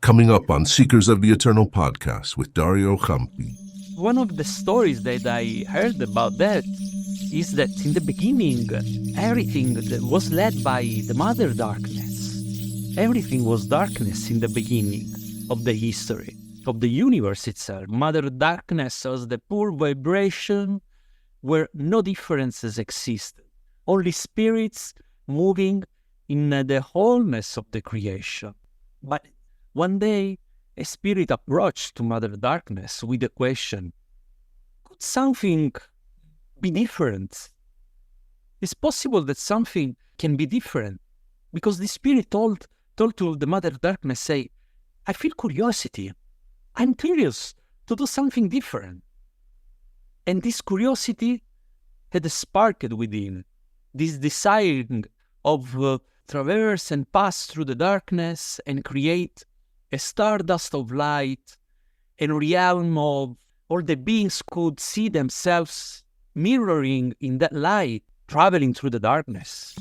Coming up on Seekers of the Eternal podcast with Dario Hampi. One of the stories that I heard about that is that in the beginning, everything that was led by the Mother Darkness. Everything was darkness in the beginning of the history of the universe itself. Mother Darkness was the pure vibration where no differences existed. Only spirits moving in the wholeness of the creation. But one day, a spirit approached to Mother Darkness with the question, could something be different? It's possible that something can be different. Because the spirit told to the Mother Darkness, say, I feel curiosity. I'm curious to do something different. And this curiosity had sparked within, this desiring of traverse and pass through the darkness and create a stardust of light, a realm of all the beings could see themselves mirroring in that light, traveling through the darkness.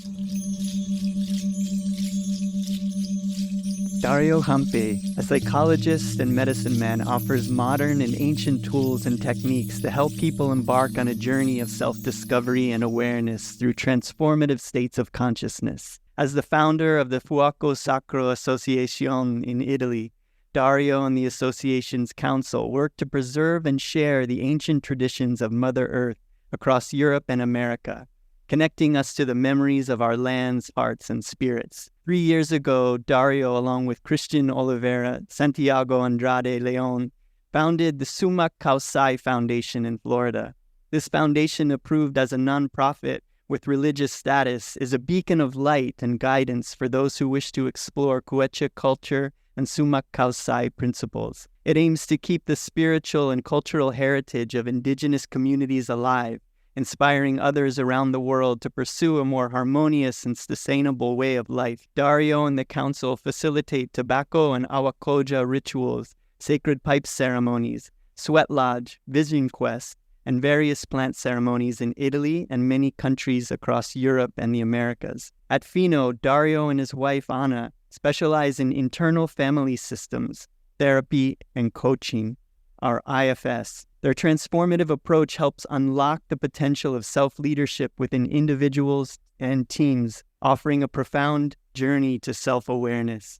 Dario Hampi, a psychologist and medicine man, offers modern and ancient tools and techniques to help people embark on a journey of self-discovery and awareness through transformative states of consciousness. As the founder of the Fuoco Sacro Association in Italy, Dario and the association's council work to preserve and share the ancient traditions of Mother Earth across Europe and America, connecting us to the memories of our lands, hearts, and spirits. 3 years ago, Dario, along with Christian Oliveira, Santiago Andrade Leon, founded the Summa Causai Foundation in Florida. This foundation, approved as a nonprofit with religious status, is a beacon of light and guidance for those who wish to explore Quechua culture and Summa Causai principles. It aims to keep the spiritual and cultural heritage of indigenous communities alive, inspiring others around the world to pursue a more harmonious and sustainable way of life. Dario and the council facilitate tobacco and awakoja rituals, sacred pipe ceremonies, sweat lodge, vision quest, and various plant ceremonies in Italy and many countries across Europe and the Americas. At Fino, Dario and his wife Anna specialize in internal family systems, therapy, and coaching, our IFS. Their transformative approach helps unlock the potential of self-leadership within individuals and teams, offering a profound journey to self-awareness.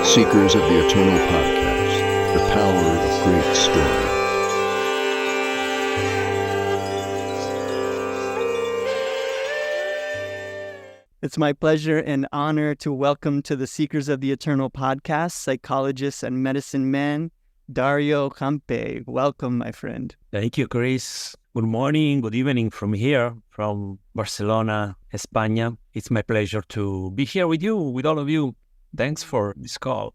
Seekers of the Eternal podcast, the power of great stories. It's my pleasure and honor to welcome to the Seekers of the Eternal podcast, psychologist and medicine man, Dario Giuffrida. Welcome, my friend. Thank you, Chris. Good morning, good evening from here, from Barcelona, España. It's my pleasure to be here with you, with all of you. Thanks for this call.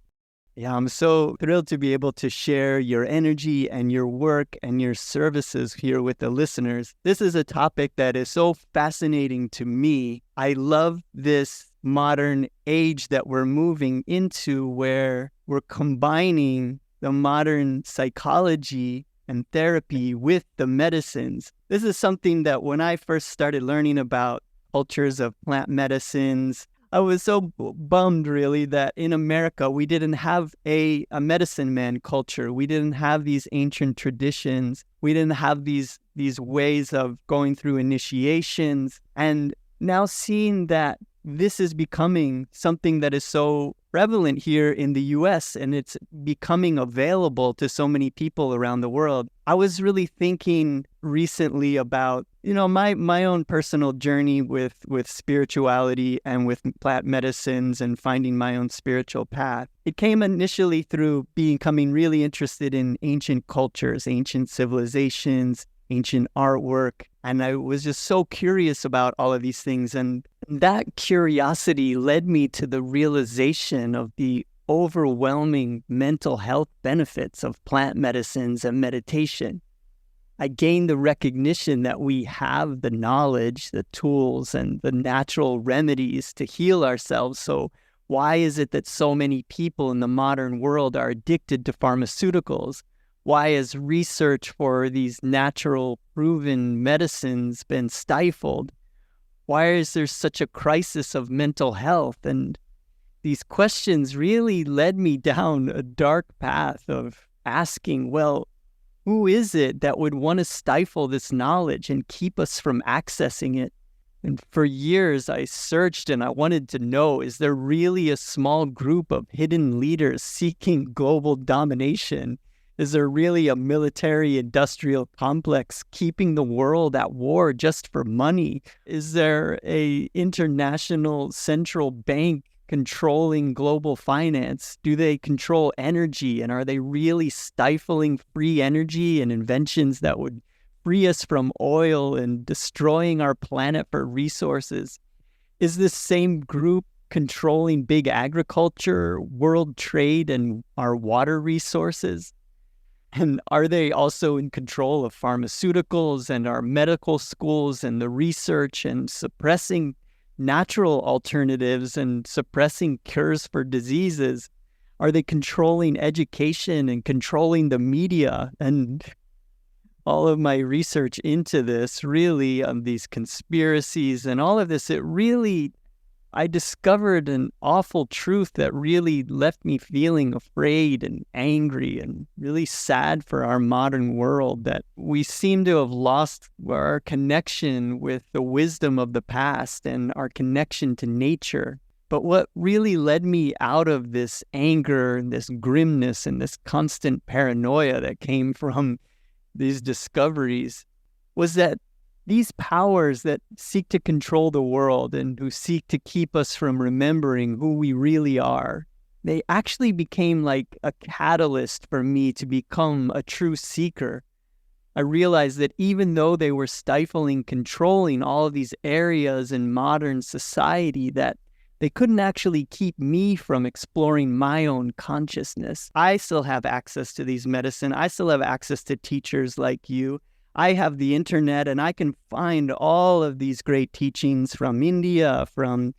Yeah, I'm so thrilled to be able to share your energy and your work and your services here with the listeners. This is a topic that is so fascinating to me. I love this modern age that we're moving into, where we're combining the modern psychology and therapy with the medicines. This is something that when I first started learning about cultures of plant medicines, I was so bummed, really, that in America we didn't have a medicine man culture. We didn't have these ancient traditions. We didn't have these ways of going through initiations. And now seeing that this is becoming something that is so prevalent here in the US and it's becoming available to so many people around the world, I was really thinking recently about, my own personal journey with spirituality and with plant medicines and finding my own spiritual path. It came initially through becoming really interested in ancient cultures, ancient civilizations, ancient artwork. And I was just so curious about all of these things. And that curiosity led me to the realization of the overwhelming mental health benefits of plant medicines and meditation. I gained the recognition that we have the knowledge, the tools, and the natural remedies to heal ourselves. So why is it that so many people in the modern world are addicted to pharmaceuticals? Why has research for these natural proven medicines been stifled? Why is there such a crisis of mental health? And these questions really led me down a dark path of asking, well, who is it that would want to stifle this knowledge and keep us from accessing it? And for years, I searched and I wanted to know, is there really a small group of hidden leaders seeking global domination? Is there really a military-industrial complex keeping the world at war just for money? Is there an international central bank controlling global finance? Do they control energy? And are they really stifling free energy and inventions that would free us from oil and destroying our planet for resources? Is this same group controlling big agriculture, world trade, and our water resources? And are they also in control of pharmaceuticals and our medical schools and the research and suppressing natural alternatives and suppressing cures for diseases? Are they controlling education and controlling the media? And all of my research into this, really, these conspiracies and all of this, I discovered an awful truth that really left me feeling afraid and angry and really sad for our modern world, that we seem to have lost our connection with the wisdom of the past and our connection to nature. But what really led me out of this anger and this grimness and this constant paranoia that came from these discoveries was that these powers that seek to control the world and who seek to keep us from remembering who we really are, they actually became like a catalyst for me to become a true seeker. I realized that even though they were stifling, controlling all of these areas in modern society, that they couldn't actually keep me from exploring my own consciousness. I still have access to these medicine. I still have access to teachers like you. I have the internet and I can find all of these great teachings from India, from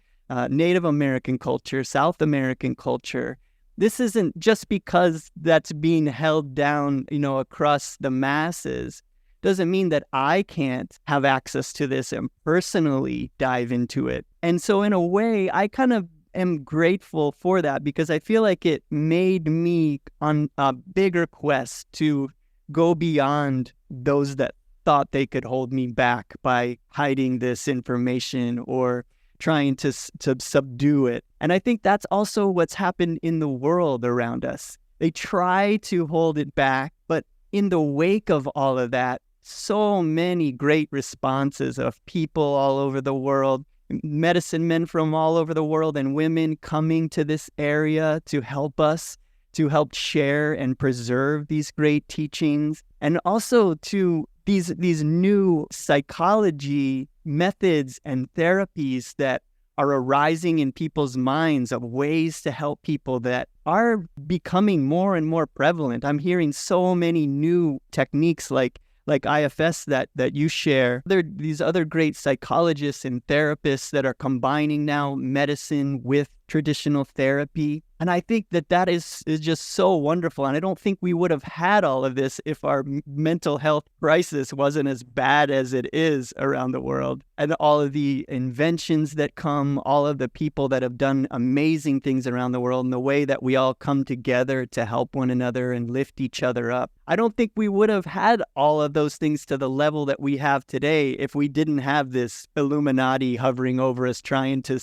Native American culture, South American culture. This isn't just because that's being held down, across the masses. Doesn't mean that I can't have access to this and personally dive into it. And so in a way, I kind of am grateful for that, because I feel like it made me on a bigger quest to go beyond those that thought they could hold me back by hiding this information or trying to subdue it. And I think that's also what's happened in the world around us. They try to hold it back, but in the wake of all of that, so many great responses of people all over the world, medicine men from all over the world and women coming to this area to help us, to help share and preserve these great teachings, and also to these new psychology methods and therapies that are arising in people's minds of ways to help people that are becoming more and more prevalent. I'm hearing so many new techniques like IFS that you share. There are these other great psychologists and therapists that are combining now medicine with traditional therapy. And I think that is just so wonderful. And I don't think we would have had all of this if our mental health crisis wasn't as bad as it is around the world. And all of the inventions that come, all of the people that have done amazing things around the world, and the way that we all come together to help one another and lift each other up. I don't think we would have had all of those things to the level that we have today if we didn't have this Illuminati hovering over us, trying to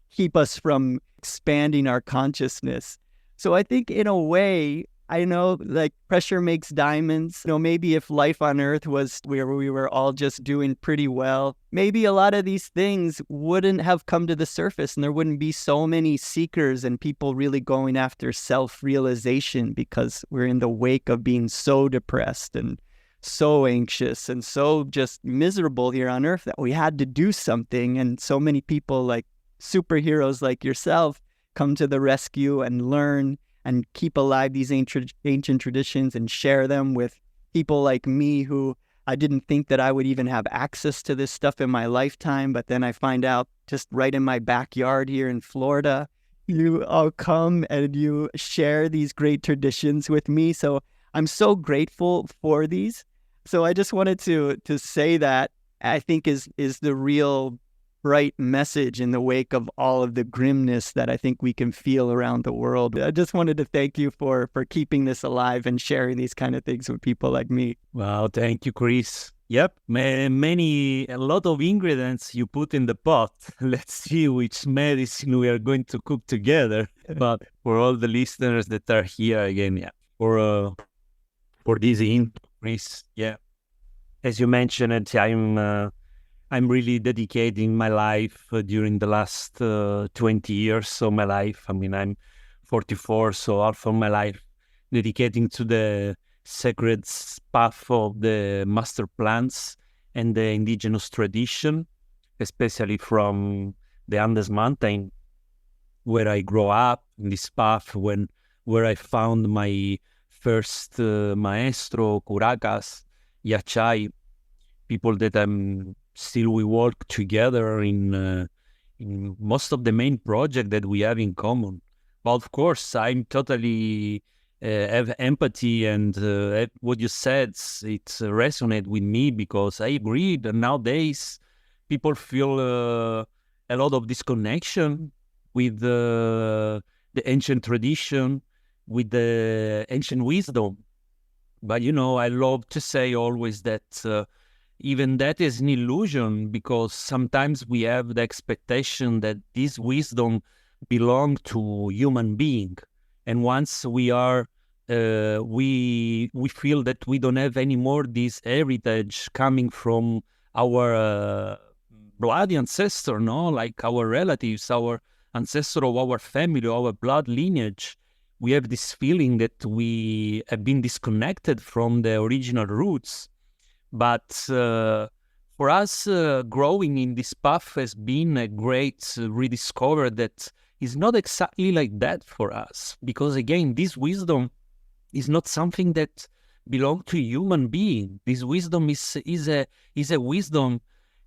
keep us from expanding our consciousness. So I think in a way, I know like pressure makes diamonds. Maybe if life on Earth was where we were all just doing pretty well, maybe a lot of these things wouldn't have come to the surface and there wouldn't be so many seekers and people really going after self-realization, because we're in the wake of being so depressed and so anxious and so just miserable here on Earth that we had to do something. And so many people like superheroes like yourself come to the rescue and learn and keep alive these ancient traditions and share them with people like me, who I didn't think that I would even have access to this stuff in my lifetime. But then I find out just right in my backyard here in Florida, you all come and you share these great traditions with me. So I'm so grateful for these. So I just wanted to say that I think is the real bright message in the wake of all of the grimness that I think we can feel around the world. I just wanted to thank you for keeping this alive and sharing these kind of things with people like me. Wow, thank you, Chris. Yep, a lot of ingredients you put in the pot. Let's see which medicine we are going to cook together. But for all the listeners that are here again, yeah, for this Chris, yeah, as you mentioned, I'm really dedicating my life during the last 20 years of my life. I mean, I'm 44, so half of my life dedicating to the sacred path of the master plants and the indigenous tradition, especially from the Andes Mountain, where I grew up in this path, where I found my first maestro, curacas, yachai, people that we work together in most of the main project that we have in common. But of course, I'm totally have empathy, and what you said, it resonates with me, because I agree that nowadays people feel a lot of disconnection with the ancient tradition, with the ancient wisdom. But I love to say always that even that is an illusion, because sometimes we have the expectation that this wisdom belongs to human being, and once we are, we feel that we don't have anymore this heritage coming from our bloody ancestor, no, like our relatives, our ancestor of our family, our blood lineage. We have this feeling that we have been disconnected from the original roots. But for us, growing in this path has been a great rediscover that is not exactly like that for us. Because again, this wisdom is not something that belongs to a human being. This wisdom is a wisdom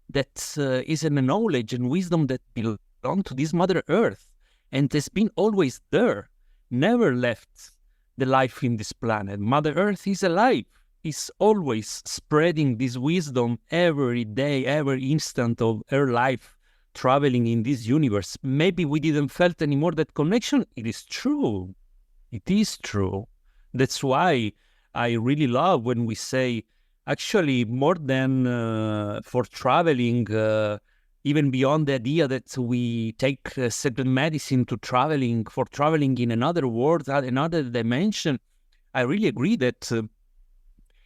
that is a knowledge and wisdom that belongs to this Mother Earth, and has been always there, never left the life in this planet. Mother Earth is alive. Is always spreading this wisdom every day, every instant of her life, traveling in this universe. Maybe we didn't felt anymore that connection. It is true. It is true. That's why I really love when we say, actually, more than for traveling, even beyond the idea that we take sacred medicine for traveling in another world, another dimension, I really agree that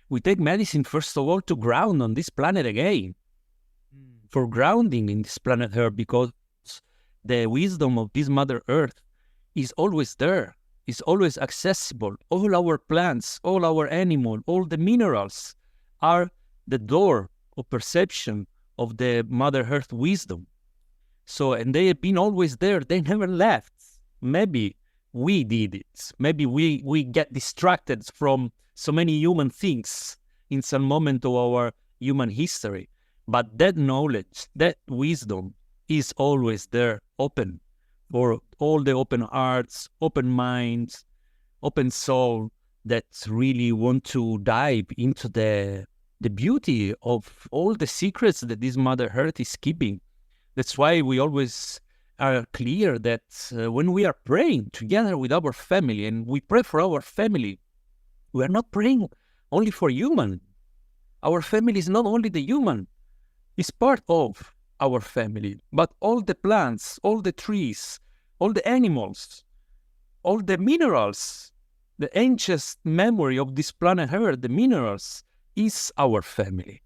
we take medicine, first of all, to ground on this planet again, for grounding in this planet Earth, because the wisdom of this Mother Earth is always there, is always accessible. All our plants, all our animals, all the minerals are the door of perception of the Mother Earth wisdom. So, and they have been always there. They never left. Maybe we did it. Maybe we get distracted from so many human things in some moment of our human history. But that knowledge, that wisdom is always there, open for all the open hearts, open minds, open soul that really want to dive into the beauty of all the secrets that this Mother Earth is keeping. That's why we always are clear that when we are praying together with our family, and we pray for our family, we are not praying only for human. Our family is not only the human, it's part of our family, but all the plants, all the trees, all the animals, all the minerals, the ancient memory of this planet Earth, the minerals, is our family.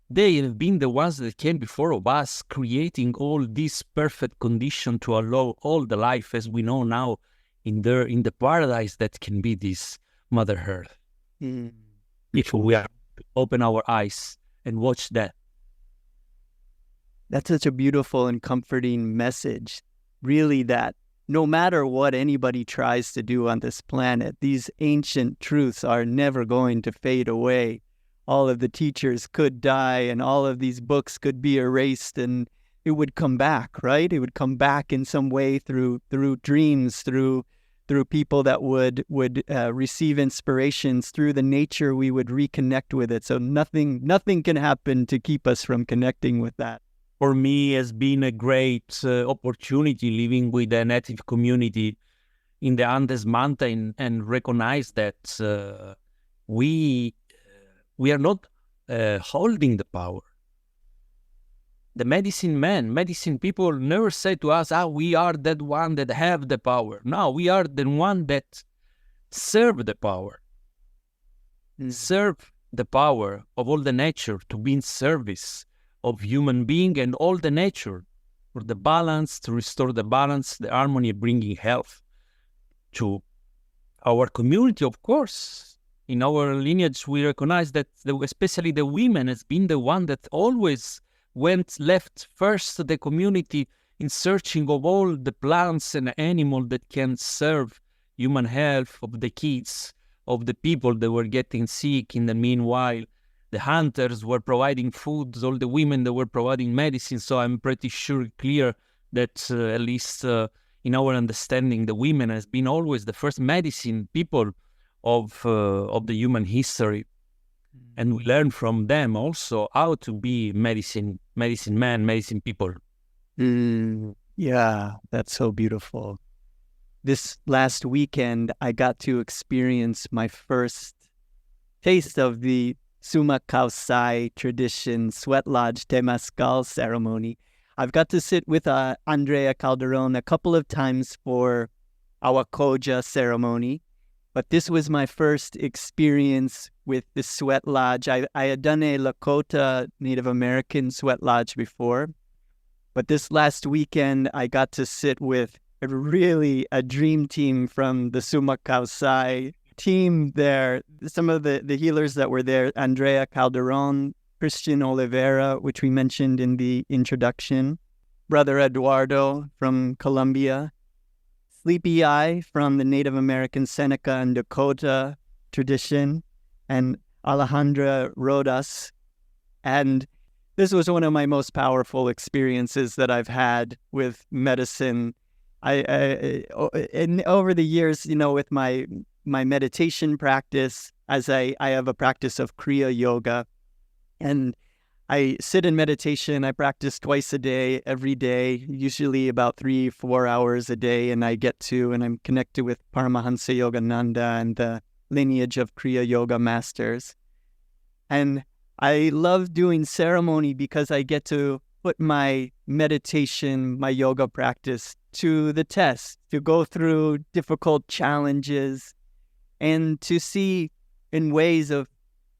They have been the ones that came before of us, creating all this perfect condition to allow all the life as we know now in the paradise that can be this Mother Earth. If we are open our eyes and watch that. That's such a beautiful and comforting message. Really, that no matter what anybody tries to do on this planet, these ancient truths are never going to fade away. All of the teachers could die and all of these books could be erased, and it would come back, right? It would come back in some way through dreams, through through people that would receive inspirations through the nature. We would reconnect with it. So nothing can happen to keep us from connecting with that. For me, has been a great opportunity living with a native community in the Andes Mountain and recognize that we are not holding the power. The medicine people never say to us, we are that one that have the power. No, we are the one that serve the power. Serve the power of all the nature to be in service of human being and all the nature for the balance, to restore the balance, the harmony, bringing health to our community, of course. In our lineage, we recognize that especially the women has been the one that always left first the community in searching of all the plants and animals that can serve human health of the kids, of the people that were getting sick. In the meanwhile, the hunters were providing food, all the women that were providing medicine. So I'm pretty clear that at least in our understanding, the women has been always the first medicine people of the human history. And we learn from them also how to be medicine man, medicine people. Yeah, that's so beautiful. This last weekend, I got to experience my first taste of the Sumak Kausai tradition sweat lodge Temazcal ceremony. I've got to sit with Andrea Calderon a couple of times for our Koja ceremony, but this was my first experience with the sweat lodge. I had done a Lakota Native American sweat lodge before, but this last weekend I got to sit with a dream team from the Sumak Kausai team there. Some of the healers that were there, Andrea Calderon, Christian Oliveira, which we mentioned in the introduction, Brother Eduardo from Colombia, Sleepy Eye from the Native American Seneca and Dakota tradition, and Alejandra Rodas. And this was one of my most powerful experiences that I've had with medicine. And over the years, with my meditation practice, as I have a practice of Kriya Yoga, and I sit in meditation. I practice twice a day, every day, usually about 3-4 hours a day, and I'm connected with Paramahansa Yogananda and the lineage of Kriya Yoga masters. And I love doing ceremony because I get to put my meditation, my yoga practice to the test, to go through difficult challenges and to see in ways of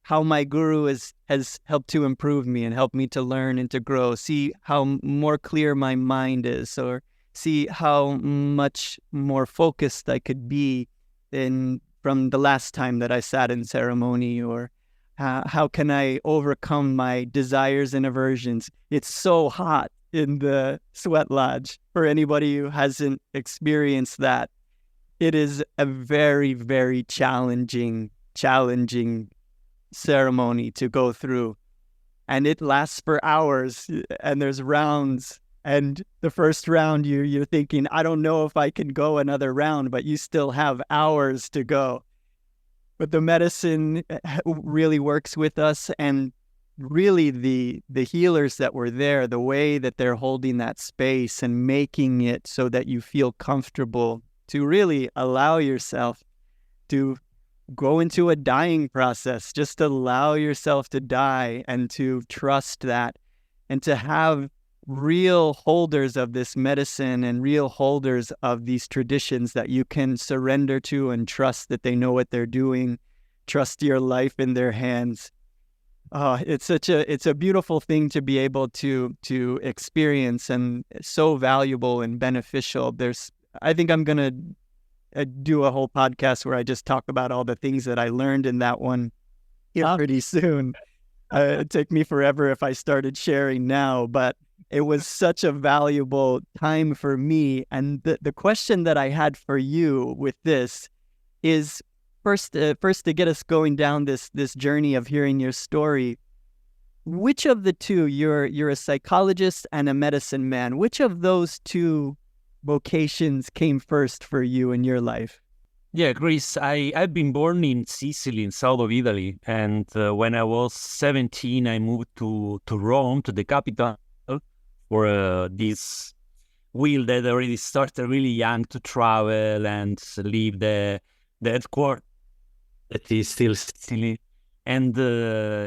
how my guru has helped to improve me and helped me to learn and to grow, see how more clear my mind is, or see how much more focused I could be from the last time that I sat in ceremony, or how can I overcome my desires and aversions. It's so hot in the sweat lodge. For anybody who hasn't experienced that, it is a very, very challenging ceremony to go through, and it lasts for hours, and there's rounds, and the first round you're thinking, I don't know if I can go another round, but you still have hours to go. But the medicine really works with us, and really the healers that were there, the way that they're holding that space and making it so that you feel comfortable to really allow yourself to go into a dying process, just allow yourself to die and to trust that, and to have real holders of this medicine and real holders of these traditions that you can surrender to and trust that they know what they're doing, trust your life in their hands. It's a beautiful thing to be able to experience, and so valuable and beneficial. I think I'm gonna do a whole podcast where I just talk about all the things that I learned in that one pretty soon. It'd take me forever if I started sharing now, but it was such a valuable time for me. And the question that I had for you with this is, first to get us going down this journey of hearing your story, which of the two, you're a psychologist and a medicine man, which of those two vocations came first for you in your life? Yeah, Chris, I've been born in Sicily, in south of Italy, and when I was 17, I moved to Rome, to the capital, for this wheel that already started really young to travel and leave the headquarters that is still Sicily. And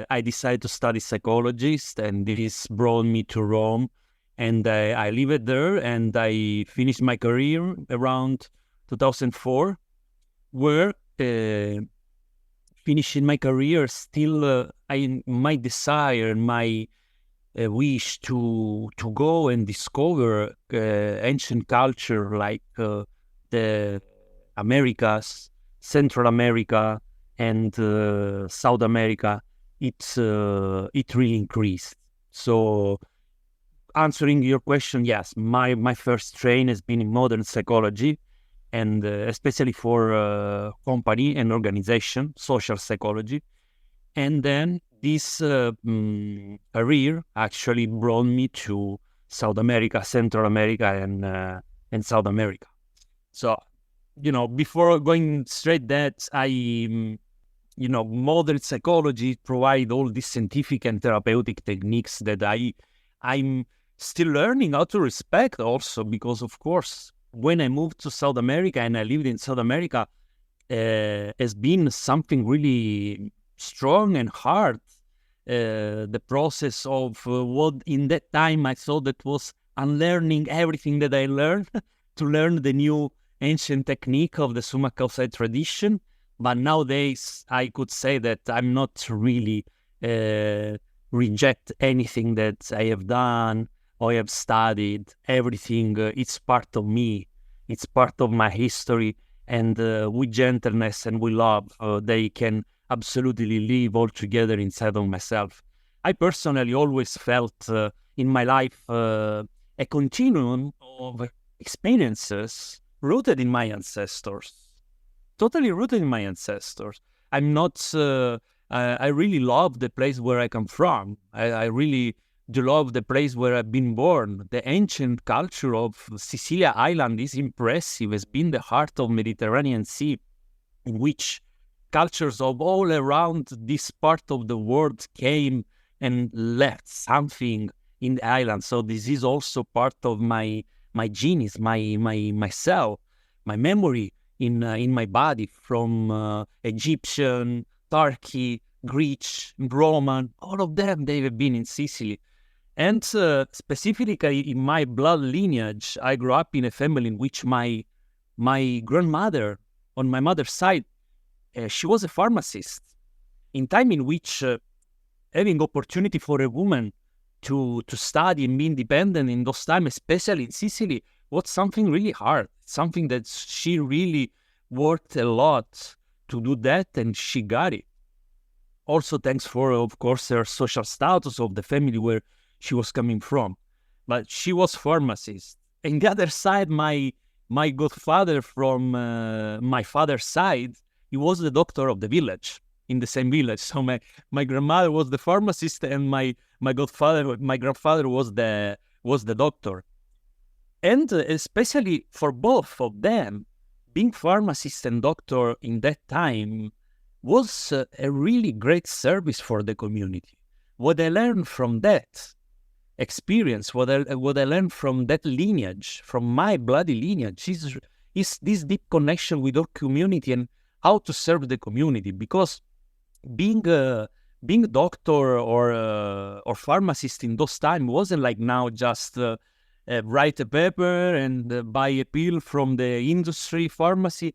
I decided to study psychologist, and this brought me to Rome. And I lived there, and I finished my career around 2004, where finishing my career still my desire, my wish to go and discover ancient culture like the Americas, Central America, and South America, it really increased. So answering your question, yes, my first train has been in modern psychology, and especially for company and organization, social psychology. And then this career actually brought me to South America, Central America, and South America. So, before going straight that, modern psychology provide all these scientific and therapeutic techniques that I'm still learning how to respect also, because of course, when I moved to South America and I lived in South America, has been something really strong and hard. The process of what in that time I thought that was unlearning everything that I learned to learn the new ancient technique of the Summa Causae tradition. But nowadays I could say that I'm not really reject anything that I have done or I have studied. Everything, it's part of me. It's part of my history. And with gentleness and with love, they can absolutely live all together inside of myself. I personally always felt in my life a continuum of experiences rooted in my ancestors, totally rooted in my ancestors. I'm not, I really love the place where I come from. I really do love the place where I've been born. The ancient culture of Sicilia Island is impressive. It's been the heart of Mediterranean Sea, in which cultures of all around this part of the world came and left something in the island. So this is also part of my genes, myself, my memory in my body from Egyptian, Turkey, Greek, Roman, all of them, they have been in Sicily. And specifically in my blood lineage, I grew up in a family in which my grandmother, on my mother's side, she was a pharmacist. In time in which having opportunity for a woman to study and be independent in those times, especially in Sicily, was something really hard. Something that she really worked a lot to do that, and she got it. Also thanks for, of course, her social status of the family where she was coming from. But she was pharmacist. And the other side, my godfather from my father's side, he was the doctor of the village, in the same village. So my grandmother was the pharmacist, and my grandfather was the doctor. And especially for both of them, being pharmacist and doctor in that time was a really great service for the community. What I learned from that experience, what I learned from that lineage, from my bloody lineage, is this deep connection with our community and how to serve the community. Because being a doctor or pharmacist in those times wasn't like now, just write a paper and buy a pill from the industry pharmacy.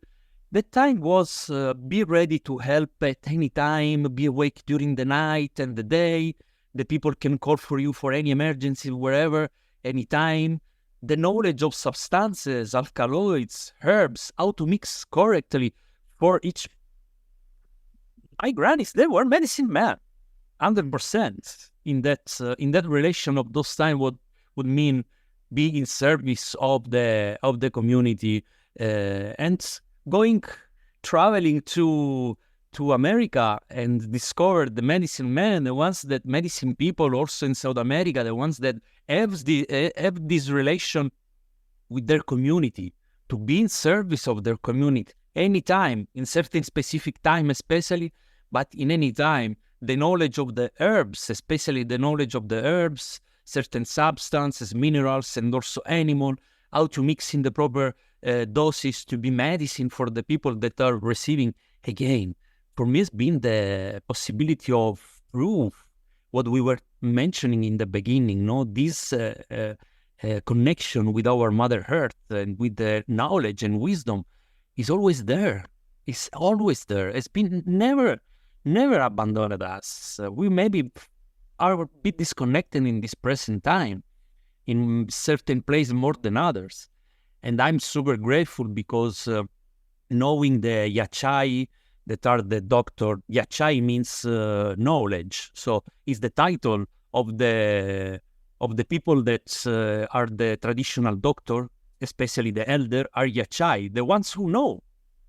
The time was be ready to help at any time, be awake during the night and the day. The people can call for you for any emergency, wherever, anytime. The knowledge of substances, alkaloids, herbs, how to mix correctly for each. My grannies, they were medicine men, 100%. In that relation of those time, what would mean being in service of the community, and traveling to America and discover the medicine men, the ones that medicine people also in South America, the ones that have this relation with their community, to be in service of their community. any time, in certain specific time especially, but in any time, the knowledge of the herbs, especially the knowledge of the herbs, certain substances, minerals, and also animal, how to mix in the proper doses to be medicine for the people that are receiving. Again, for me, it's been the possibility of proof what we were mentioning in the beginning, no? This connection with our Mother Earth and with the knowledge and wisdom is always there. It's always there. It's been never abandoned us. We maybe are a bit disconnected in this present time, in certain places more than others. And I'm super grateful because knowing the Yachai that are the doctor, Yachai means knowledge. So it's the title of the people that are the traditional doctor, especially the elder, are Yachai, the ones who know.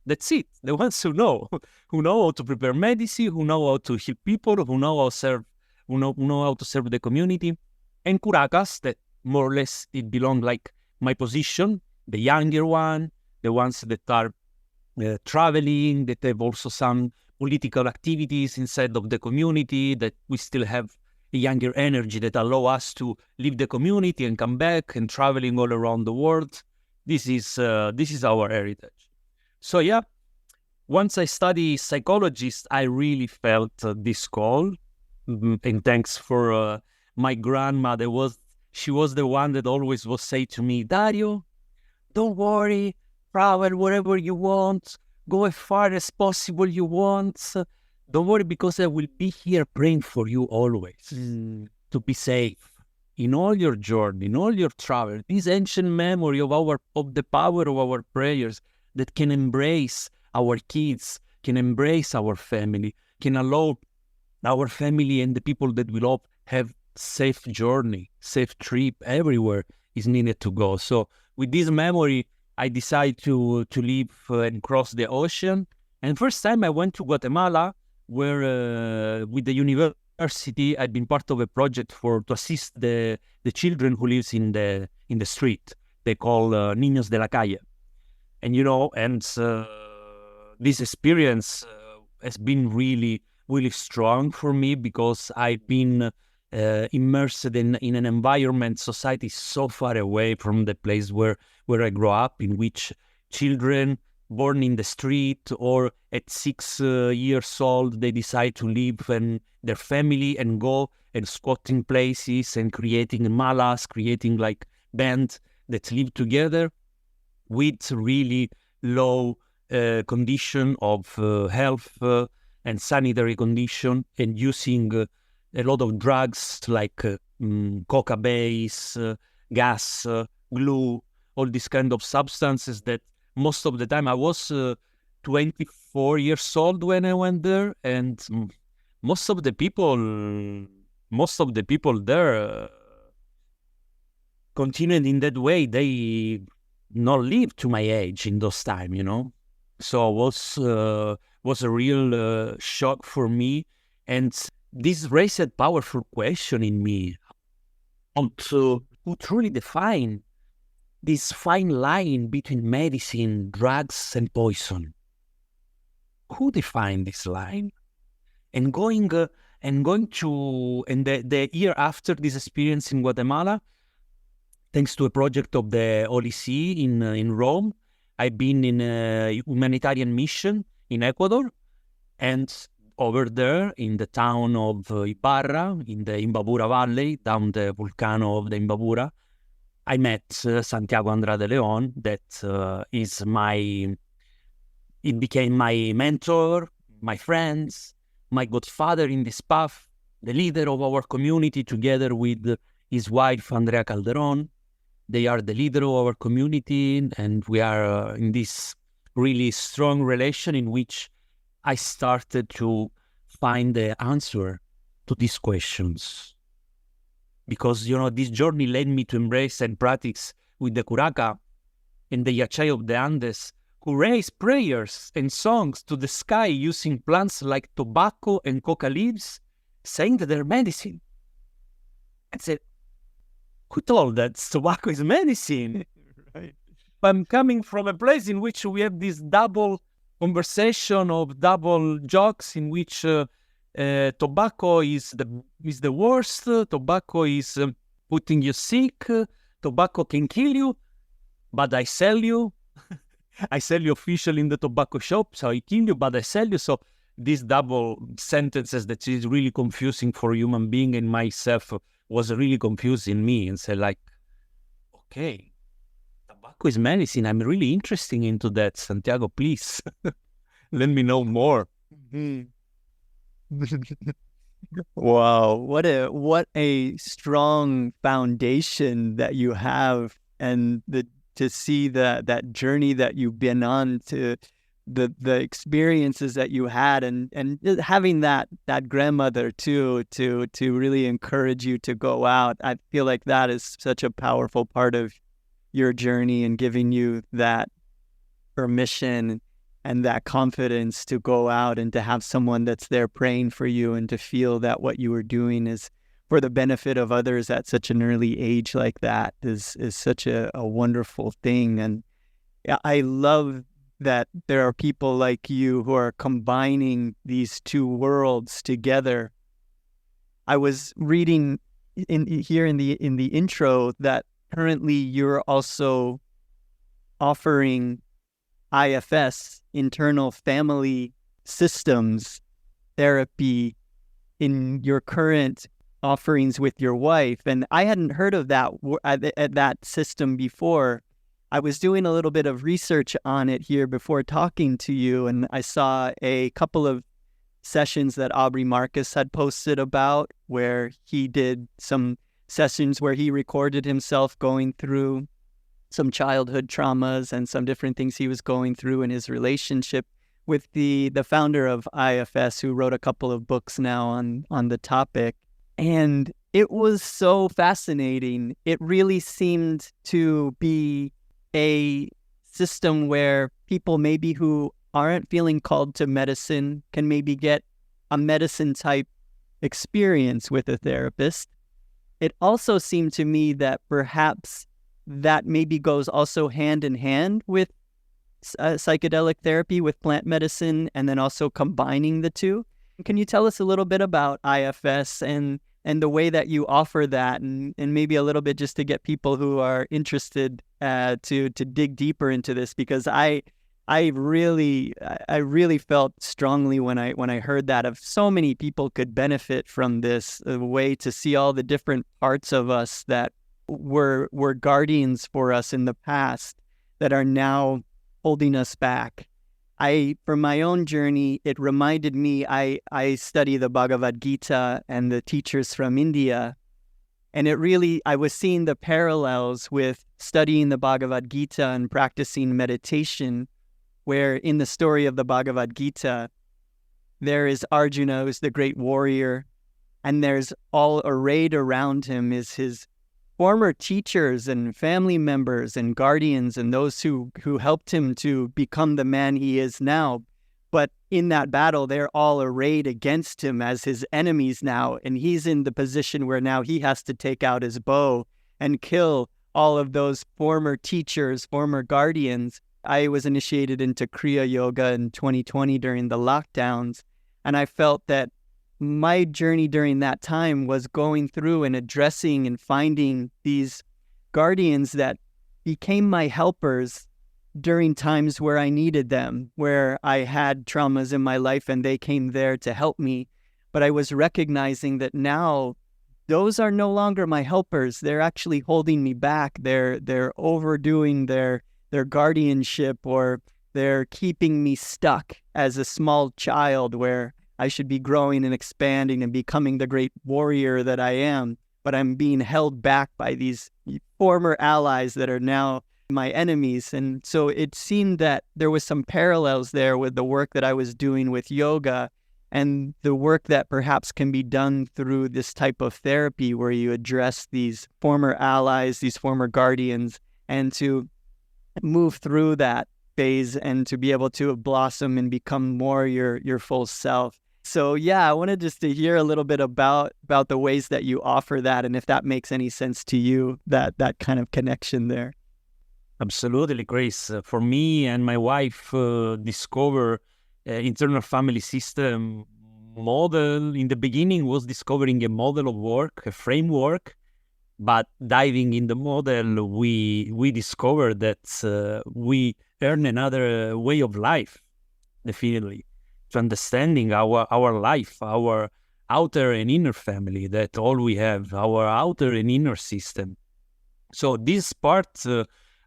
That's it. The ones who know how to prepare medicine, who know how to heal people, who know how to serve the community. And Curakas, that more or less it belong like my position, the younger one, the ones that are traveling, that have also some political activities inside of the community, that we still have a younger energy that allow us to leave the community and come back and traveling all around the world. This is our heritage. So yeah, once I studied psychologist, I really felt this call. And thanks for my grandmother. She was the one that always would say to me, Dario, don't worry, travel wherever you want, go as far as possible you want. Don't worry, because I will be here praying for you always to be safe in all your journey, in all your travel. This ancient memory of the power of our prayers that can embrace our kids, can embrace our family, can allow our family and the people that we love have safe journey, safe trip everywhere is needed to go. So with this memory, I decided to leave and cross the ocean. And first time I went to Guatemala, where with the university, I'd been part of a project to assist the children who lives in the street. They call Niños de la Calle. And, this experience has been really, really strong for me, because I've been immersed in an environment, society so far away from the place where I grew up, in which children born in the street or at 6 years old, they decide to leave and their family and go and squatting places and creating malas, creating like bands that live together with really low condition of health and sanitary condition, and using a lot of drugs like coca base, gas, glue, all these kind of substances that most of the time I was 24 years old when I went there, and most of the people there continued in that way. They not live to my age in those time, So it was a real shock for me, and this raised a powerful question in me to truly define this fine line between medicine, drugs, and poison. Who defined this line? And the year after this experience in Guatemala, thanks to a project of the Holy See in Rome, I've been in a humanitarian mission in Ecuador, and over there in the town of Ibarra, in the Imbabura Valley, down the volcano of the Imbabura, I met Santiago Andrade Leon, that it became my mentor, my friends, my godfather in this path, the leader of our community, together with his wife, Andrea Calderon. They are the leader of our community, and we are in this really strong relation in which I started to find the answer to these questions. Because, this journey led me to embrace and practice with the Curaca and the Yachai of the Andes, who raise prayers and songs to the sky using plants like tobacco and coca leaves, saying that they're medicine. I said, who told that tobacco is medicine? Right. I'm coming from a place in which we have this double conversation of double jokes in which tobacco is the worst, tobacco is putting you sick, tobacco can kill you, but I sell you. I sell you officially in the tobacco shop, so I kill you, but I sell you. So these double sentences that is really confusing for a human being, and myself was really confusing me, and said like, okay, tobacco is medicine. I'm really interested into that. Santiago, please let me know more. Wow, what a strong foundation that you have, and to see that journey that you've been on, to the experiences that you had, and having that grandmother too to really encourage you to go out. I feel like that is such a powerful part of your journey, and giving you that permission and that confidence to go out and to have someone that's there praying for you, and to feel that what you were doing is for the benefit of others at such an early age like that is such a wonderful thing. And I love that there are people like you who are combining these two worlds together. I was reading in the intro that currently you're also offering IFS, internal family systems therapy, in your current offerings with your wife. And I hadn't heard of that system before. I was doing a little bit of research on it here before talking to you, and I saw a couple of sessions that Aubrey Marcus had posted about, where he did some sessions where he recorded himself going through some childhood traumas and some different things he was going through in his relationship with the founder of IFS, who wrote a couple of books now on the topic. And it was so fascinating. It really seemed to be a system where people maybe who aren't feeling called to medicine can maybe get a medicine type experience with a therapist. It also seemed to me that perhaps that maybe goes also hand in hand with psychedelic therapy, with plant medicine, and then also combining the two. Can you tell us a little bit about IFS and the way that you offer that, and maybe a little bit just to get people who are interested to dig deeper into this? Because I really felt strongly when I heard that of so many people could benefit from this, a way to see all the different parts of us that were guardians for us in the past that are now holding us back. From my own journey, it reminded me, I study the Bhagavad Gita and the teachers from India, and I was seeing the parallels with studying the Bhagavad Gita and practicing meditation, where in the story of the Bhagavad Gita, there is Arjuna, who's the great warrior, and there's all arrayed around him is his former teachers and family members and guardians and those who helped him to become the man he is now. But in that battle, they're all arrayed against him as his enemies now. And he's in the position where now he has to take out his bow and kill all of those former teachers, former guardians. I was initiated into Kriya Yoga in 2020 during the lockdowns. And I felt that my journey during that time was going through and addressing and finding these guardians that became my helpers during times where I needed them, where I had traumas in my life and they came there to help me. But I was recognizing that now those are no longer my helpers. They're actually holding me back. They're overdoing their guardianship, or they're keeping me stuck as a small child where I should be growing and expanding and becoming the great warrior that I am, but I'm being held back by these former allies that are now my enemies. And so it seemed that there was some parallels there with the work that I was doing with yoga and the work that perhaps can be done through this type of therapy, where you address these former allies, these former guardians, and to move through that phase and to be able to blossom and become more your full self. So yeah, I wanted just to hear a little bit about the ways that you offer that, and if that makes any sense to you, that kind of connection there. Absolutely, Chris. For me and my wife, discover internal family system model. In the beginning, was discovering a model of work, a framework. But diving in the model, we discovered that we earn another way of life, definitely, to understanding our life, our outer and inner family. That all we have, our outer and inner system. So this part,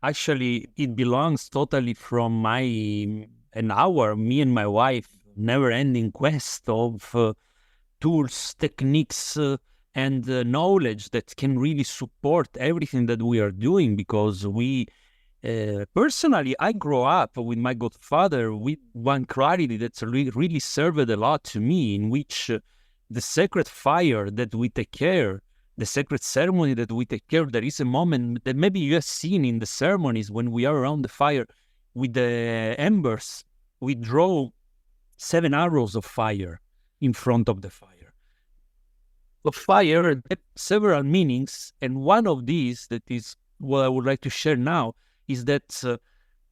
actually, it belongs totally from me and my wife, never-ending quest of tools, techniques, and knowledge that can really support everything that we are doing. Because personally, I grew up with my godfather with one clarity that's really served a lot to me, in which the sacred fire that we take care, the sacred ceremony that we take care, there is a moment that maybe you have seen in the ceremonies when we are around the fire with the embers, we draw 7 arrows of fire in front of the fire. Of fire have several meanings, and one of these, that is what I would like to share now, is that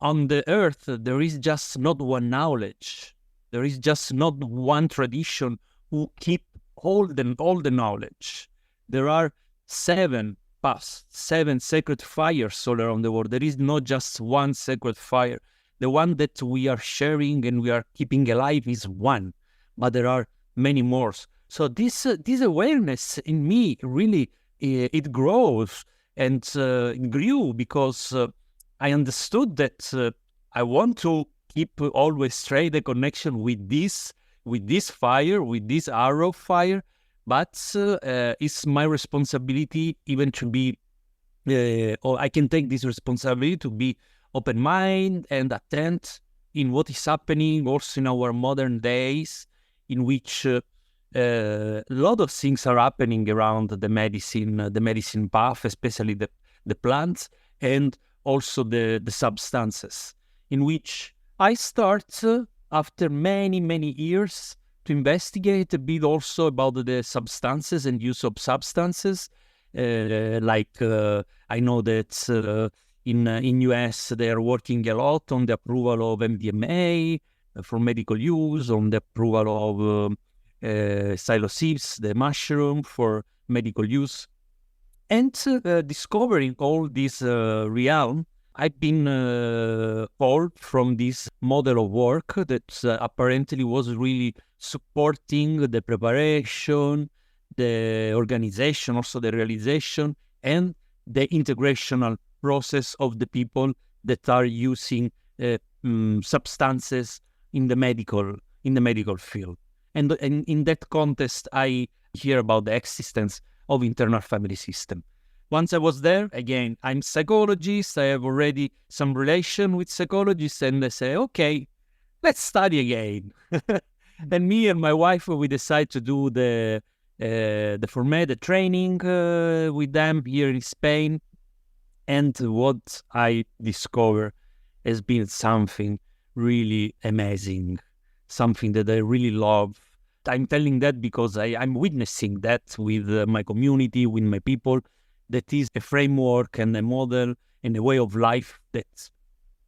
on the earth there is just not one knowledge, there is just not one tradition who keep all the knowledge. There are 7 paths, 7 sacred fires all around the world. There is not just one sacred fire. The one that we are sharing and we are keeping alive is one, but there are many more. So this awareness in me really, it grows and it grew because I understood that I want to keep always straight the connection with this fire, with this arrow of fire, but it's my responsibility even to be, or I can take this responsibility to be open mind and attent in what is happening also in our modern days, in which a lot of things are happening around the medicine path, especially the plants and also the substances, in which I start after many years to investigate a bit also about the substances and use of substances. I know that in US they are working a lot on the approval of MDMA for medical use, on the approval of psilocybes, the mushroom, for medical use, and discovering all this realm. I've been called from this model of work that apparently was really supporting the preparation, the organization, also the realization, and the integrational process of the people that are using substances in the medical field. And in that context, I hear about the existence of internal family system. Once I was there, again, I'm psychologist, I have already some relation with psychologists, and they say, okay, let's study again. And me and my wife, we decide to do the training with them here in Spain. And what I discover has been something really amazing, something that I really love. I'm telling that because I'm witnessing that with my community, with my people. That is a framework and a model and a way of life that's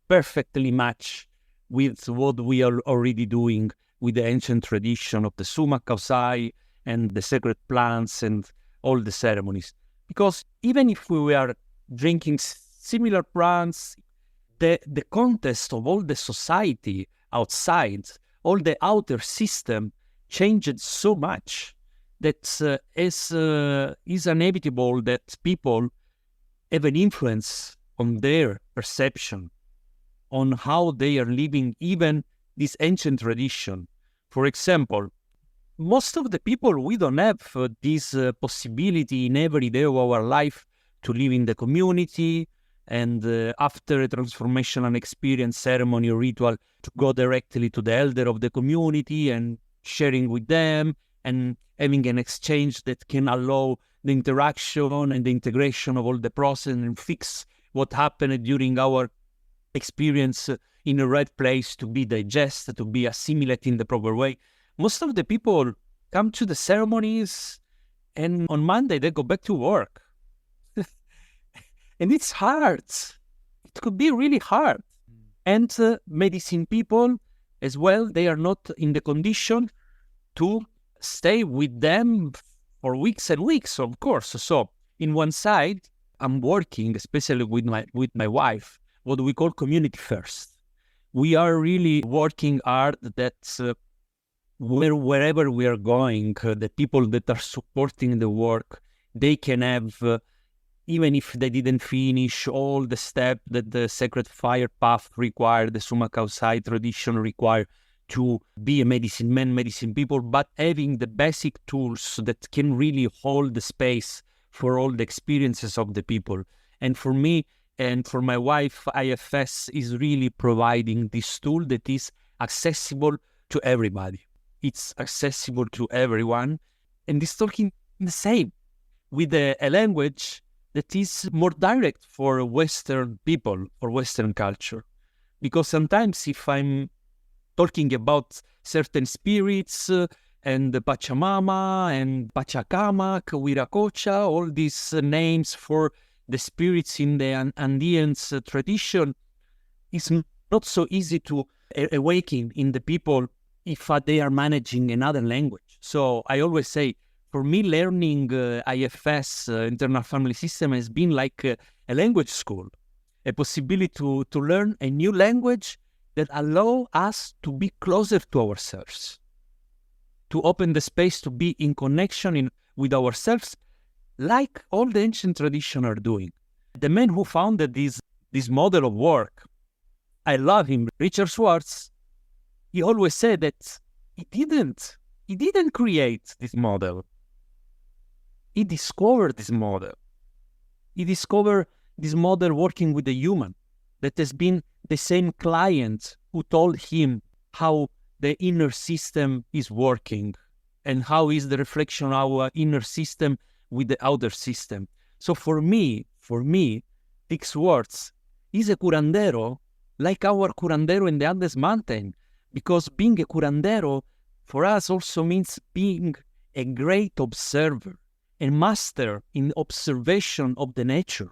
perfectly matched with what we are already doing with the ancient tradition of the Summa Causai and the sacred plants and all the ceremonies. Because even if we were drinking similar plants, the context of all the society outside, all the outer system changed so much that is inevitable that people have an influence on their perception, on how they are living even this ancient tradition. For example, most of the people, we don't have this possibility in every day of our life to live in the community, and after a transformational experience, ceremony or ritual, to go directly to the elder of the community and sharing with them and having an exchange that can allow the interaction and the integration of all the process and fix what happened during our experience in the right place to be digested, to be assimilated in the proper way. Most of the people come to the ceremonies and on Monday they go back to work. And it's hard. it could be really hard. And medicine people as well, they are not in the condition to stay with them for weeks and weeks, of course. So in one side, I'm working, especially with my wife, what we call community first. We are really working hard that wherever we are going, the people that are supporting the work, they can have, even if they didn't finish all the steps that the sacred fire path required, the Summa Causai tradition require to be a medicine man, medicine people, but having the basic tools that can really hold the space for all the experiences of the people. And for me and for my wife, IFS is really providing this tool that is accessible to everybody. It's accessible to everyone. And it's talking the same with a language that is more direct for Western people, for Western culture. Because sometimes if I'm talking about certain spirits and the Pachamama and Pachacamac, Huiracocha, all these names for the spirits in the Andean tradition, it's not so easy to awaken in the people if they are managing another language. So I always say, for me, learning IFS, internal family system, has been like a language school, a possibility to learn a new language that allow us to be closer to ourselves, to open the space to be in connection with ourselves, like all the ancient tradition are doing. The man who founded this model of work, I love him, Richard Schwartz. He always said that he didn't create this model. He discovered this model. He discovered this model working with the human, that has been the same client who told him how the inner system is working and how is the reflection of our inner system with the outer system. So for me, Dick Schwartz is a curandero like our curandero in the Andes mountain, because being a curandero for us also means being a great observer and master in observation of the nature,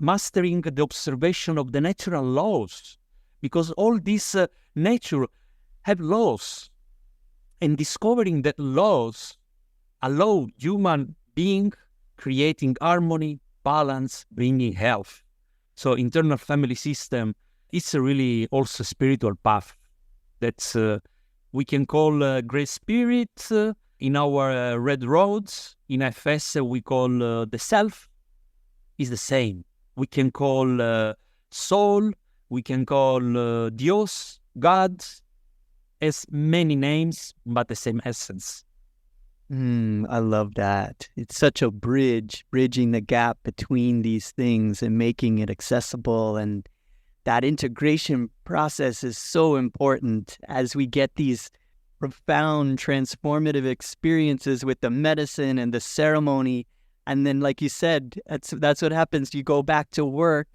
mastering the observation of the natural laws, because all this nature have laws, and discovering that laws allow human being creating harmony, balance, bringing health. So internal family system is a really also spiritual path that we can call Great Spirit. In our red roads, in IFS, we call the self is the same. We can call soul, we can call Dios, God, as many names, but the same essence. I love that. It's such a bridging the gap between these things and making it accessible. And that integration process is so important as we get these profound transformative experiences with the medicine and the ceremony. And then, like you said, that's what happens. You go back to work,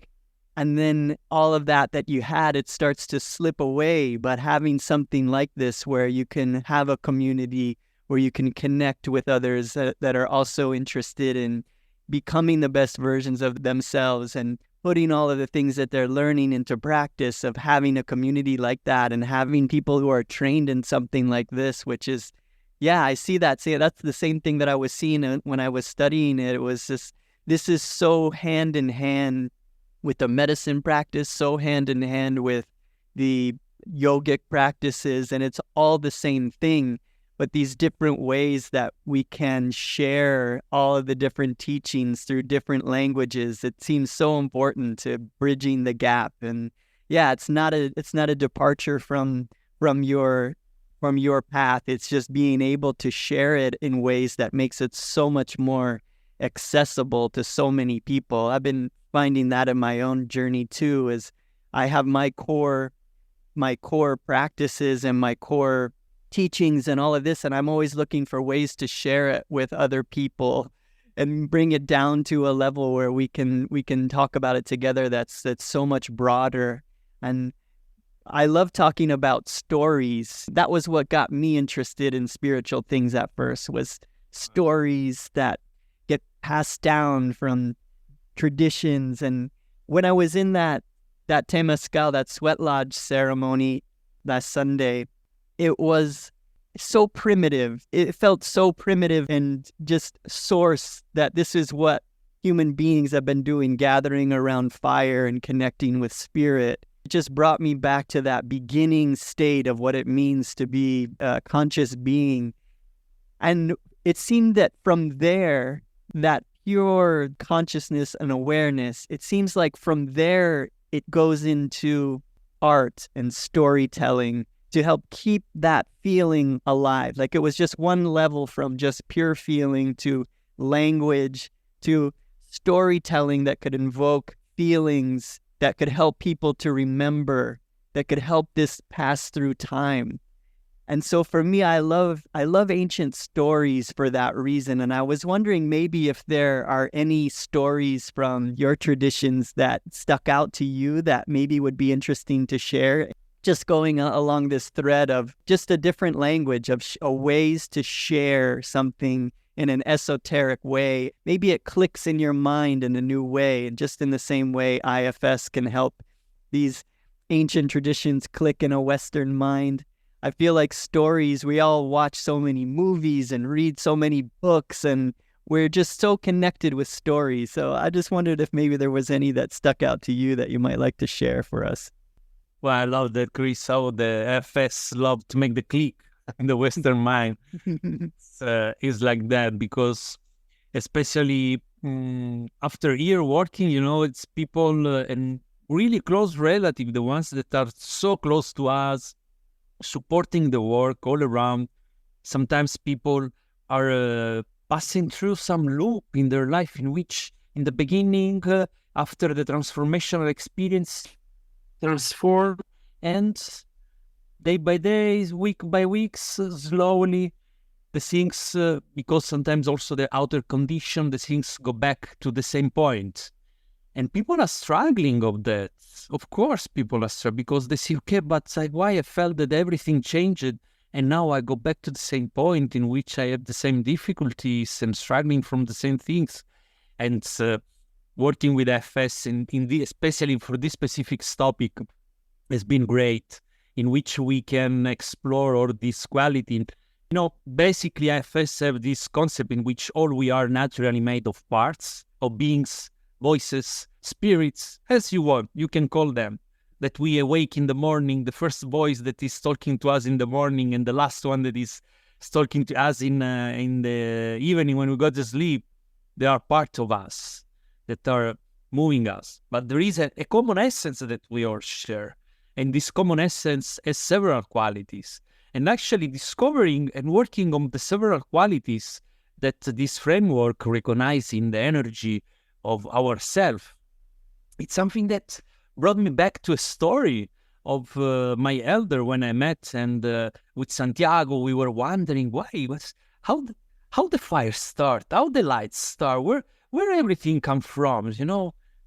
and then all of that you had, it starts to slip away. But having something like this where you can have a community, where you can connect with others that are also interested in becoming the best versions of themselves and putting all of the things that they're learning into practice, of having a community like that and having people who are trained in something like this, which is, yeah, I see that. See, that's the same thing that I was seeing when I was studying it. It was just, this is so hand in hand with the medicine practice, so hand in hand with the yogic practices, and it's all the same thing, but these different ways that we can share all of the different teachings through different languages. It seems so important to bridging the gap. And yeah, it's not a departure from your path. It's just being able to share it in ways that makes it so much more accessible to so many people. I've been finding that in my own journey too, as I have my core practices and my core teachings and all of this, and I'm always looking for ways to share it with other people and bring it down to a level where we can talk about it together that's so much broader. And I love talking about stories. That was what got me interested in spiritual things at first, was stories that get passed down from traditions. And when I was in that that Temazcal, that sweat lodge ceremony last Sunday, it was so primitive. It felt so primitive and just source that this is what human beings have been doing, gathering around fire and connecting with spirit. It just brought me back to that beginning state of what it means to be a conscious being. And it seemed that from there, that pure consciousness and awareness, it seems like from there, it goes into art and storytelling to help keep that feeling alive. Like it was just one level from just pure feeling to language to storytelling that could invoke feelings that could help people to remember, that could help this pass through time. And so for me, I love ancient stories for that reason. And I was wondering maybe if there are any stories from your traditions that stuck out to you that maybe would be interesting to share. Just going along this thread of just a different language of ways to share something in an esoteric way. Maybe it clicks in your mind in a new way. And just in the same way IFS can help these ancient traditions click in a Western mind. I feel like stories, we all watch so many movies and read so many books, and we're just so connected with stories. So I just wondered if maybe there was any that stuck out to you that you might like to share for us. Well, I love that, Chris, how the FS love to make the click in the Western mind. It's like that because especially after year working, it's people and really close relatives, the ones that are so close to us, supporting the work all around. Sometimes people are passing through some loop in their life in which in the beginning, after the transformational experience, transform, and day by day, week by week, slowly, the things, because sometimes also the outer condition, the things go back to the same point. And people are struggling of that. Of course, people are struggling because they say, okay, but why I felt that everything changed and now I go back to the same point in which I have the same difficulties and struggling from the same things. And working with FS, especially for this specific topic, has been great, in which we can explore all this quality. Basically, FS have this concept in which all we are naturally made of parts, of beings, voices, spirits, as you want, you can call them, that we awake in the morning, the first voice that is talking to us in the morning and the last one that is talking to us in the evening when we go to sleep. They are part of us that are moving us. But there is a common essence that we all share. And this common essence has several qualities. And actually discovering and working on the several qualities that this framework recognizes in the energy of ourself, it's something that brought me back to a story of my elder when I met, and with Santiago we were wondering how the fire start, how the lights start, where everything come from,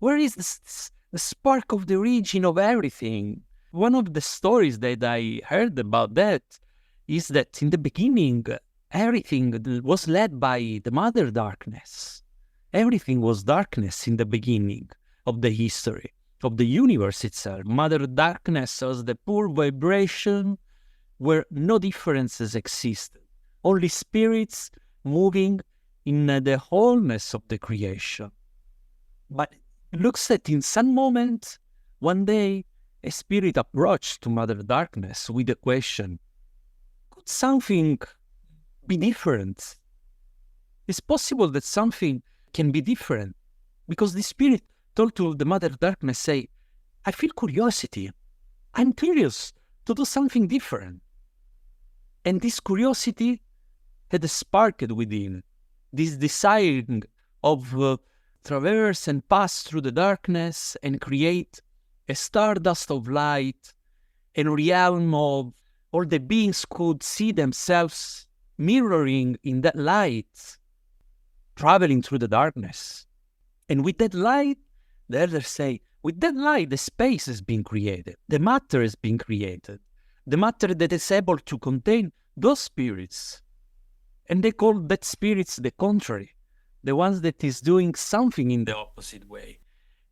where is the spark of the origin of everything. One of the stories that I heard about that is that in the beginning everything was led by the mother darkness. Everything was darkness in the beginning of the history of the universe itself. Mother darkness was the pure vibration where no differences existed. Only spirits moving in the wholeness of the creation. But it looks that in some moment, one day, a spirit approached to Mother Darkness with the question, could something be different? It's possible that something can be different, because the spirit told to the Mother Darkness, say, I feel curiosity. I'm curious to do something different. And this curiosity had sparked within, this desiring of traverse and pass through the darkness and create a stardust of light, a realm of all the beings could see themselves mirroring in that light, traveling through the darkness. And with that light, the elders say, with that light, the space has been created. The matter has been created. The matter that is able to contain those spirits. And they call that spirits the contrary, the ones that is doing something in the opposite way.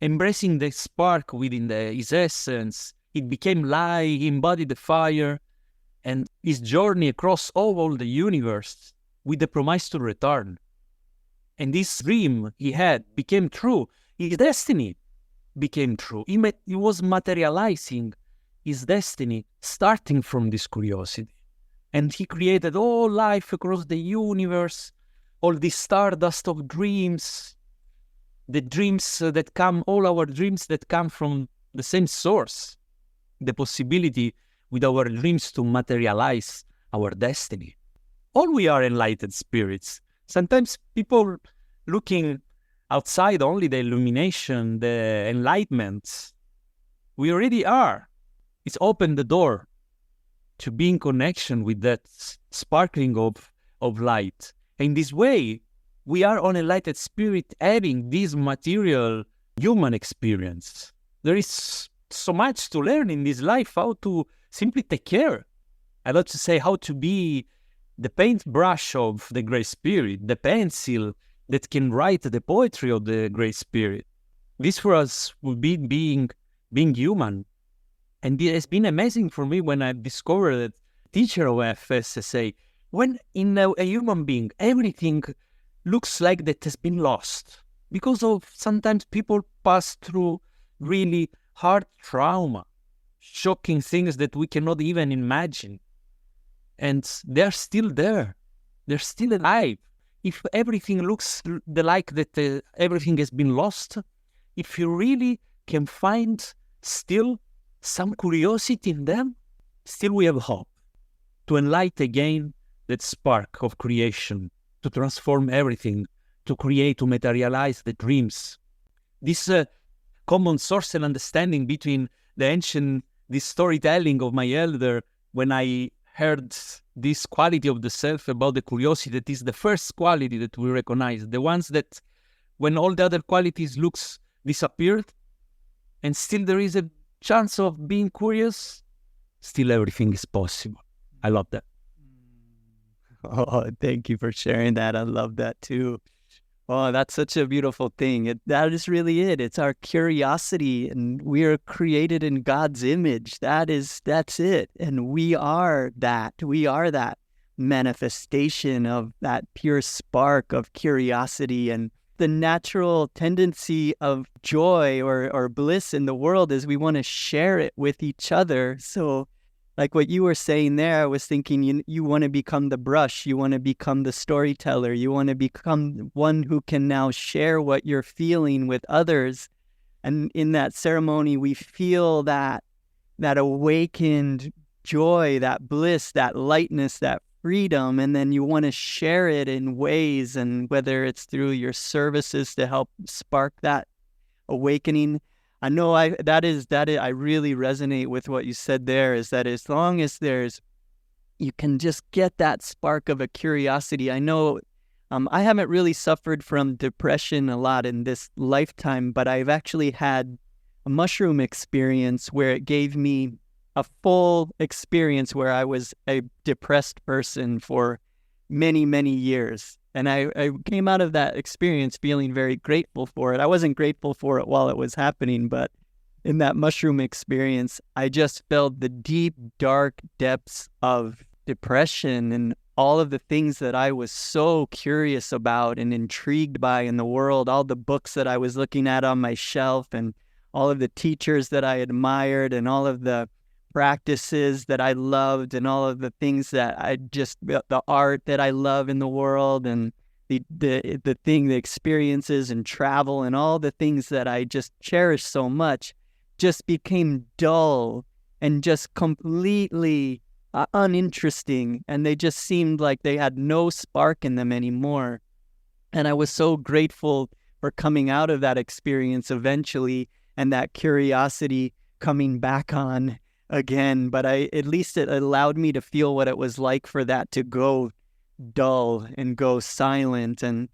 embracing the spark within his essence. It became light, he embodied the fire, and his journey across all the universe with the promise to return. And this dream he had became true. His destiny became true. He was materializing his destiny, starting from this curiosity. And he created all life across the universe, all this stardust of dreams, the dreams that come, all our dreams that come from the same source, the possibility with our dreams to materialize our destiny. All we are enlightened spirits. Sometimes people looking outside only the illumination, the enlightenment, we already are. It's opened the door to be in connection with that sparkling of light. In this way, we are unenlightened spirit having this material human experience. There is so much to learn in this life, how to simply take care. I love to say how to be the paintbrush of the Great Spirit, the pencil that can write the poetry of the Great Spirit. This for us would be being human. And it has been amazing for me when I discovered that teacher of FSSA, when in a human being, everything looks like that has been lost. Because of sometimes people pass through really hard trauma, shocking things that we cannot even imagine. And they're still there. They're still alive. If everything looks like that everything has been lost, if you really can find still some curiosity in them, still we have hope to enlighten again that spark of creation, to transform everything, to create, to materialize the dreams. This common source and understanding between the ancient, this storytelling of my elder, when I heard this quality of the self about the curiosity, that is the first quality that we recognize, the ones that when all the other qualities looks disappeared, and still there is a chance of being curious, still everything is possible. I love that. Oh, thank you for sharing that. I love that too. Oh, that's such a beautiful thing. That is really it. It's our curiosity, and we are created in God's image. That's it. And we are that. We are that manifestation of that pure spark of curiosity. And the natural tendency of joy or bliss in the world is we want to share it with each other. So like what you were saying there, I was thinking you want to become the brush, you want to become the storyteller, you want to become one who can now share what you're feeling with others. And in that ceremony, we feel that awakened joy, that bliss, that lightness, that freedom, and then you want to share it in ways, and whether it's through your services to help spark that awakening. I know I really resonate with what you said there, is that as long as you can just get that spark of a curiosity. I know I haven't really suffered from depression a lot in this lifetime, but I've actually had a mushroom experience where it gave me a full experience where I was a depressed person for many, many years. And I came out of that experience feeling very grateful for it. I wasn't grateful for it while it was happening, but in that mushroom experience, I just felt the deep, dark depths of depression and all of the things that I was so curious about and intrigued by in the world, all the books that I was looking at on my shelf and all of the teachers that I admired and all of the practices that I loved and all of the things that the art that I love in the world and the experiences and travel and all the things that I just cherish so much just became dull and just completely uninteresting, and they just seemed like they had no spark in them anymore. And I was so grateful for coming out of that experience eventually and that curiosity coming back on again. But at least it allowed me to feel what it was like for that to go dull and go silent. And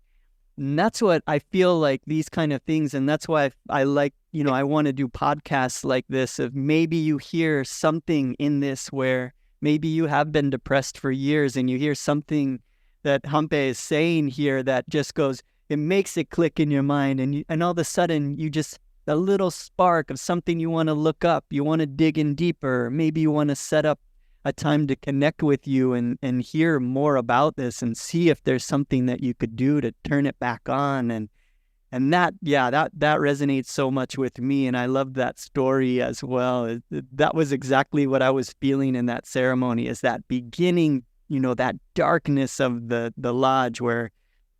that's what I feel like, these kind of things. And that's why I like, I want to do podcasts like this, of maybe you hear something in this where maybe you have been depressed for years and you hear something that Hampi is saying here that just goes, it makes it click in your mind, and all of a sudden you just a little spark of something you want to look up, you want to dig in deeper, maybe you want to set up a time to connect with you and hear more about this and see if there's something that you could do to turn it back on. And that resonates so much with me. And I love that story as well. That was exactly what I was feeling in that ceremony, is that beginning, that darkness of the lodge where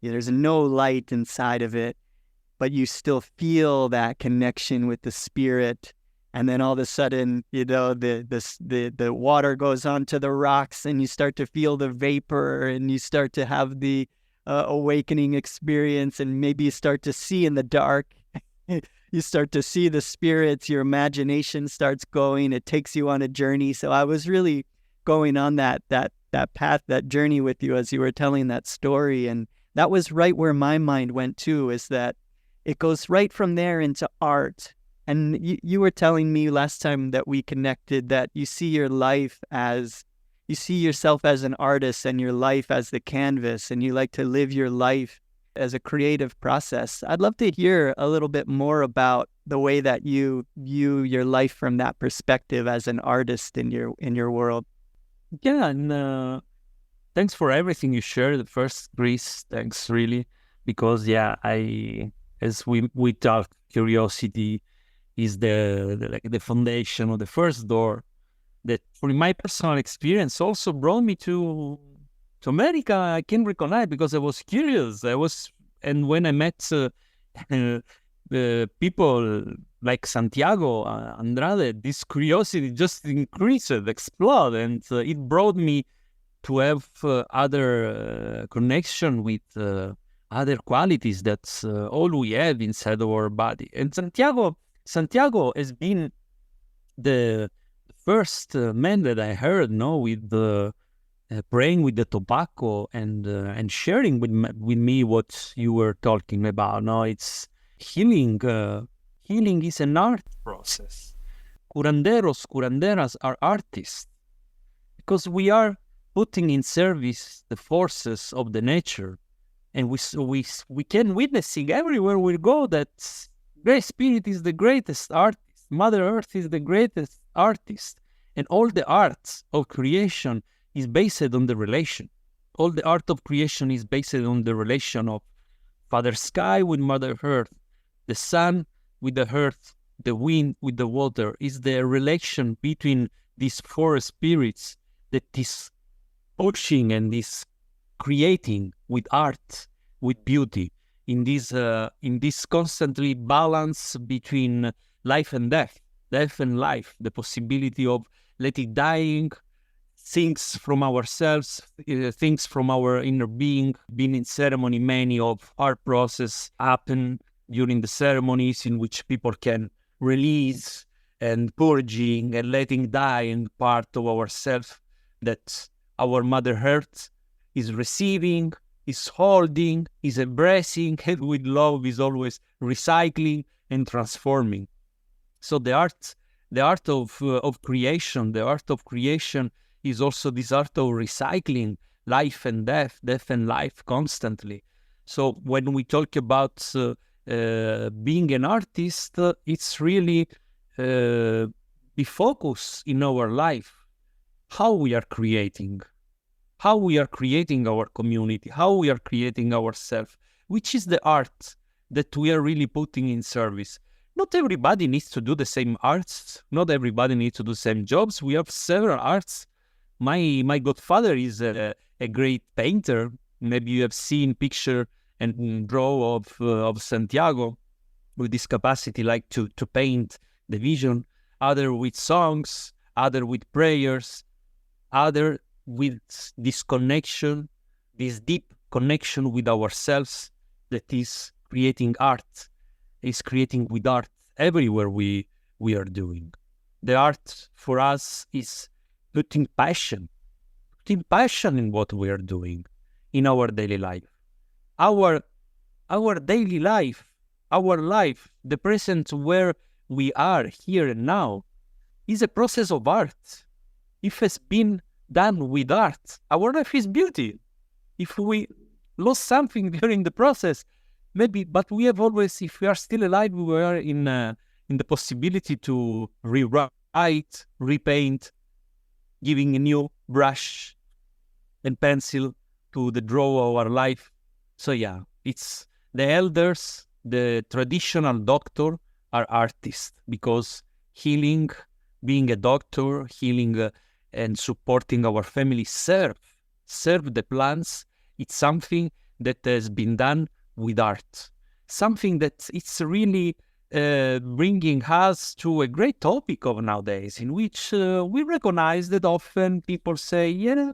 there's no light inside of it, but you still feel that connection with the spirit. And then all of a sudden, the water goes onto the rocks and you start to feel the vapor and you start to have the awakening experience, and maybe you start to see in the dark. You start to see the spirits, your imagination starts going, it takes you on a journey. So I was really going on that path, that journey with you as you were telling that story. And that was right where my mind went too, is that it goes right from there into art. And you were telling me last time that we connected that you see yourself as an artist and your life as the canvas, and you like to live your life as a creative process. I'd love to hear a little bit more about the way that you view your life from that perspective as an artist in your world. Yeah, and thanks for everything you shared. First, Chris, thanks really, because as we talked, curiosity is the foundation or the first door that, for my personal experience, also brought me to America. I can reconnect because I was curious. And when I met the people like Santiago, Andrade, this curiosity just increased, exploded, and it brought me to have other connection with other qualities that's all we have inside our body. And Santiago has been the first man that I heard, with praying with the tobacco and sharing with me what you were talking about. No, it's healing. Healing is an art process. Curanderas are artists because we are putting in service the forces of the nature, and we can witnessing everywhere we go that Great Spirit is the greatest artist. Mother Earth is the greatest artist. And all the arts of creation is based on the relation. All the art of creation is based on the relation of Father Sky with Mother Earth, the sun with the earth, the wind with the water. Is the relation between these four spirits that is pushing and is creating with art, with beauty, in this constantly balance between life and death and life, the possibility of letting dying things from ourselves, things from our inner being in ceremony. Many of our process happen during the ceremonies in which people can release and purging and letting dying part of ourselves that our Mother Earth is receiving, is holding, is embracing, and with love is always recycling and transforming. So the art of creation, is also this art of recycling life and death and life constantly. So when we talk about being an artist, it's really the focus in our life, how we are creating our community, how we are creating ourselves, which is the art that we are really putting in service. Not everybody needs to do the same arts. Not everybody needs to do the same jobs. We have several arts. My godfather is a great painter. Maybe you have seen picture and draw of Santiago with this capacity, like to paint the vision. Other with songs, other with prayers, other with this connection, this deep connection with ourselves that is creating art, is creating with art everywhere we are doing. The art for us is putting passion in what we are doing in our daily life. Our daily life, our life, the present where we are here and now, is a process of art. If it's been done with art, our life is beauty. If we lost something during the process, maybe, but we have always, if we are still alive, we were in the possibility to rewrite, repaint, giving a new brush and pencil to the draw of our life. So yeah, it's the elders, the traditional doctor are artists, because healing, being a doctor, healing and supporting our family, serve the plants. It's something that has been done with art. Something that it's really bringing us to a great topic of nowadays, in which we recognize that often people say, yeah,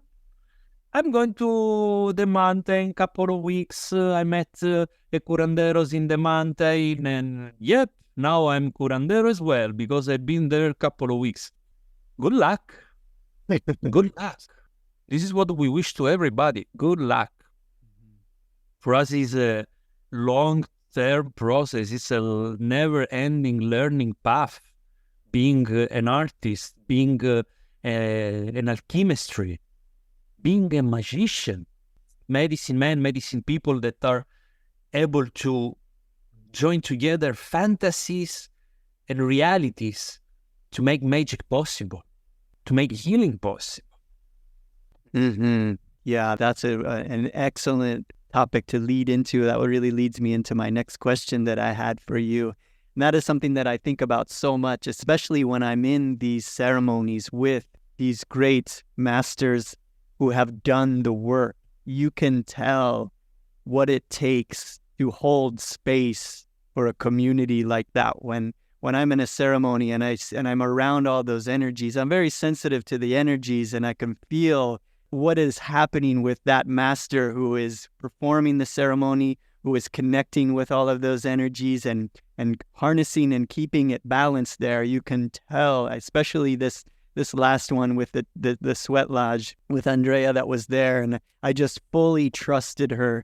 I'm going to the mountain couple of weeks. I met a curanderos in the mountain, and yep, now I'm curandero as well because I've been there a couple of weeks. Good luck. Good luck. This is what we wish to everybody. Good luck. For us, it's a long-term process. It's a never-ending learning path. Being an artist, being an alchemistry, being a magician, medicine man, medicine people that are able to join together fantasies and realities to make magic possible, to make healing possible. Mm-hmm. Yeah, that's an excellent topic to lead into. That really leads me into my next question that I had for you. And that is something that I think about so much, especially when I'm in these ceremonies with these great masters who have done the work. You can tell what it takes to hold space for a community like that. When I'm in a ceremony and I'm around all those energies, I'm very sensitive to the energies, and I can feel what is happening with that master who is performing the ceremony, who is connecting with all of those energies and harnessing and keeping it balanced there. You can tell, especially this last one with the sweat lodge with Andrea that was there, and I just fully trusted her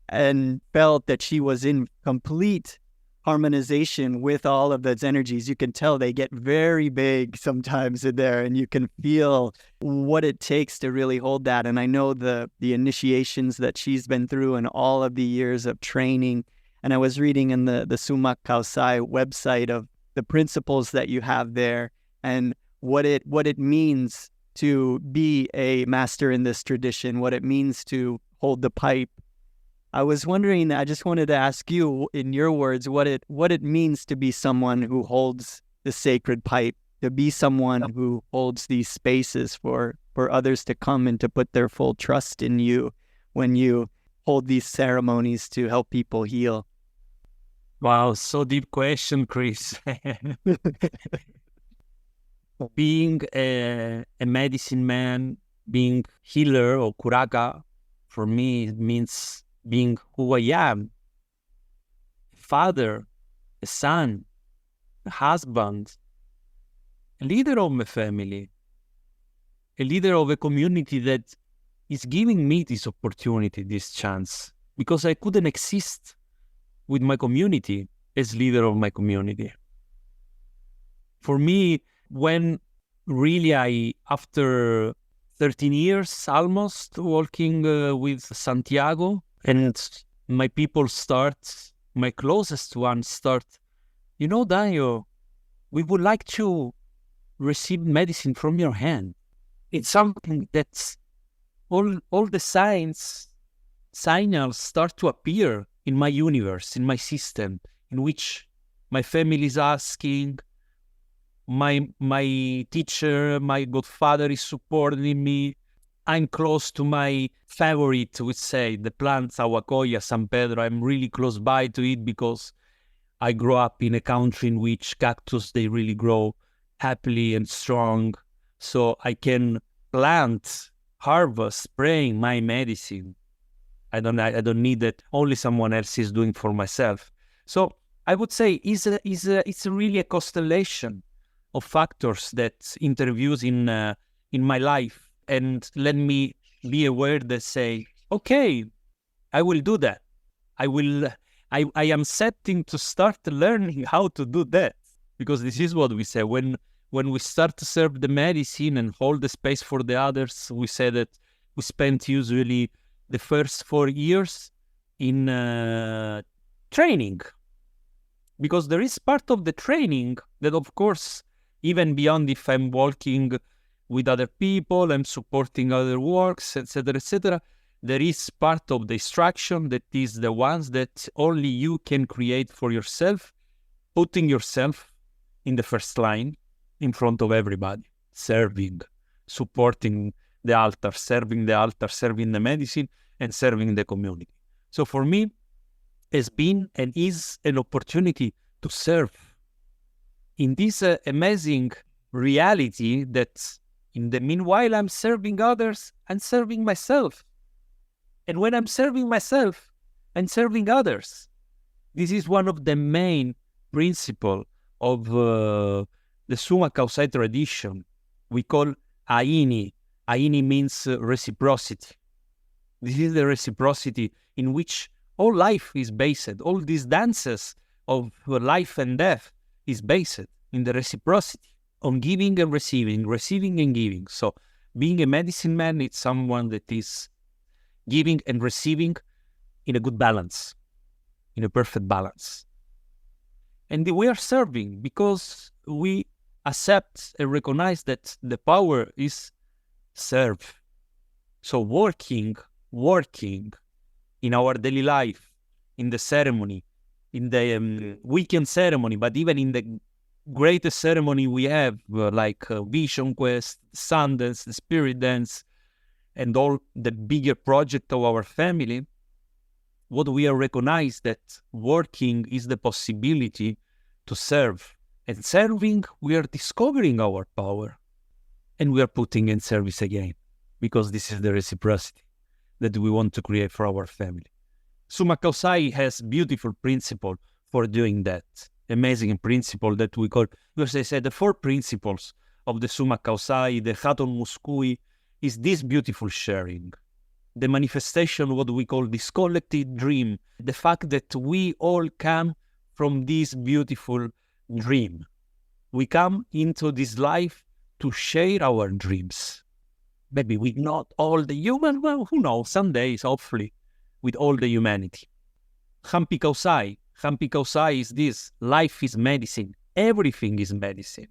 and felt that she was in complete harmonization with all of those energies. You can tell they get very big sometimes in there, and you can feel what it takes to really hold that. And I know the initiations that she's been through and all of the years of training. And I was reading in the Sumak Kausai website of the principles that you have there and what it means to be a master in this tradition, what it means to hold the pipe. I was wondering, I just wanted to ask you, in your words, what it means to be someone who holds the sacred pipe, to be someone who holds these spaces for others to come and to put their full trust in you when you hold these ceremonies to help people heal. Wow, so deep question, Chris. Being a medicine man, being healer or curaga, for me, it means being who I am, a father, a son, a husband, a leader of my family, a leader of a community that is giving me this opportunity, this chance, because I couldn't exist with my community as leader of my community. For me, when really after 13 years almost walking with Santiago, and my people my closest ones start, Dario, we would like to receive medicine from your hand. It's something that's all the signals start to appear in my universe, in my system, in which my family is asking, my teacher, my godfather is supporting me. I'm close to my favorite, we say, the plant Aguacoya, San Pedro. I'm really close by to it because I grew up in a country in which cactus, they really grow happily and strong. So I can plant, harvest, spraying my medicine. I don't need that. Only someone else is doing for myself. So I would say it's really a constellation of factors that interviews in my life. And let me be aware that say, okay, I will do that. I am setting to start learning how to do that. Because this is what we say. When we start to serve the medicine and hold the space for the others, we say that we spent usually the first 4 years in training, because there is part of the training that, of course, even beyond if I'm working with other people, I'm supporting other works, etc., there is part of the instruction that is the ones that only you can create for yourself, putting yourself in the first line in front of everybody, serving, supporting the altar, serving the medicine, and serving the community. So for me, has been and is an opportunity to serve in this amazing reality that in the meanwhile I'm serving others, I'm serving myself. And when I'm serving myself, I'm serving others. This is one of the main principles of the Summa Causae tradition. We call Aini. Aini means reciprocity. This is the reciprocity in which all life is based. All these dances of life and death is based in the reciprocity, on giving and receiving and giving. So being a medicine man is someone that is giving and receiving in a good balance, in a perfect balance. And we are serving because we accept and recognize that the power is serve. So working in our daily life, in the ceremony, in the weekend ceremony, but even in the greatest ceremony we have, like Vision Quest, Sundance, the Spirit Dance, and all the bigger project of our family, what we are recognize that working is the possibility to serve. And serving, we are discovering our power. And we are putting in service again, because this is the reciprocity that we want to create for our family. Summa Causae has beautiful principle for doing that. Amazing principle that we call, because I said the 4 principles of the Summa Causae, the Haton Muscui, is this beautiful sharing. The manifestation of what we call this collective dream. The fact that we all come from this beautiful dream. We come into this life to share our dreams. Maybe with not all the human, well, who knows, some days, hopefully, with all the humanity. Hampi Causae is this: life is medicine. Everything is medicine.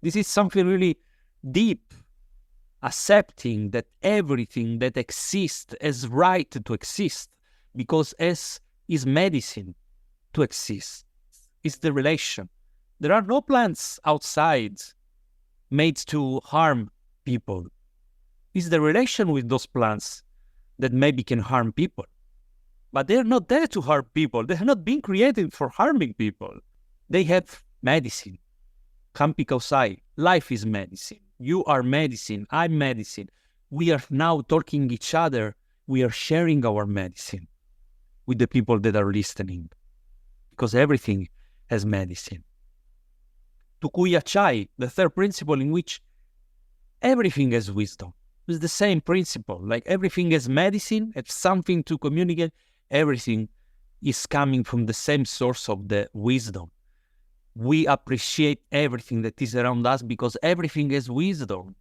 This is something really deep, accepting that everything that exists has right to exist, because as is medicine to exist. It's the relation. There are no plants outside made to harm people. It's the relation with those plants that maybe can harm people. But they're not there to harm people. They have not been created for harming people. They have medicine. Hampi Causae, life is medicine. You are medicine, I'm medicine. We are now talking each other. We are sharing our medicine with the people that are listening, because everything has medicine. Tukuya Chai, the 3rd principle in which everything has wisdom. It's the same principle, like everything has medicine, has something to communicate. Everything is coming from the same source of the wisdom. We appreciate everything that is around us because everything has wisdom.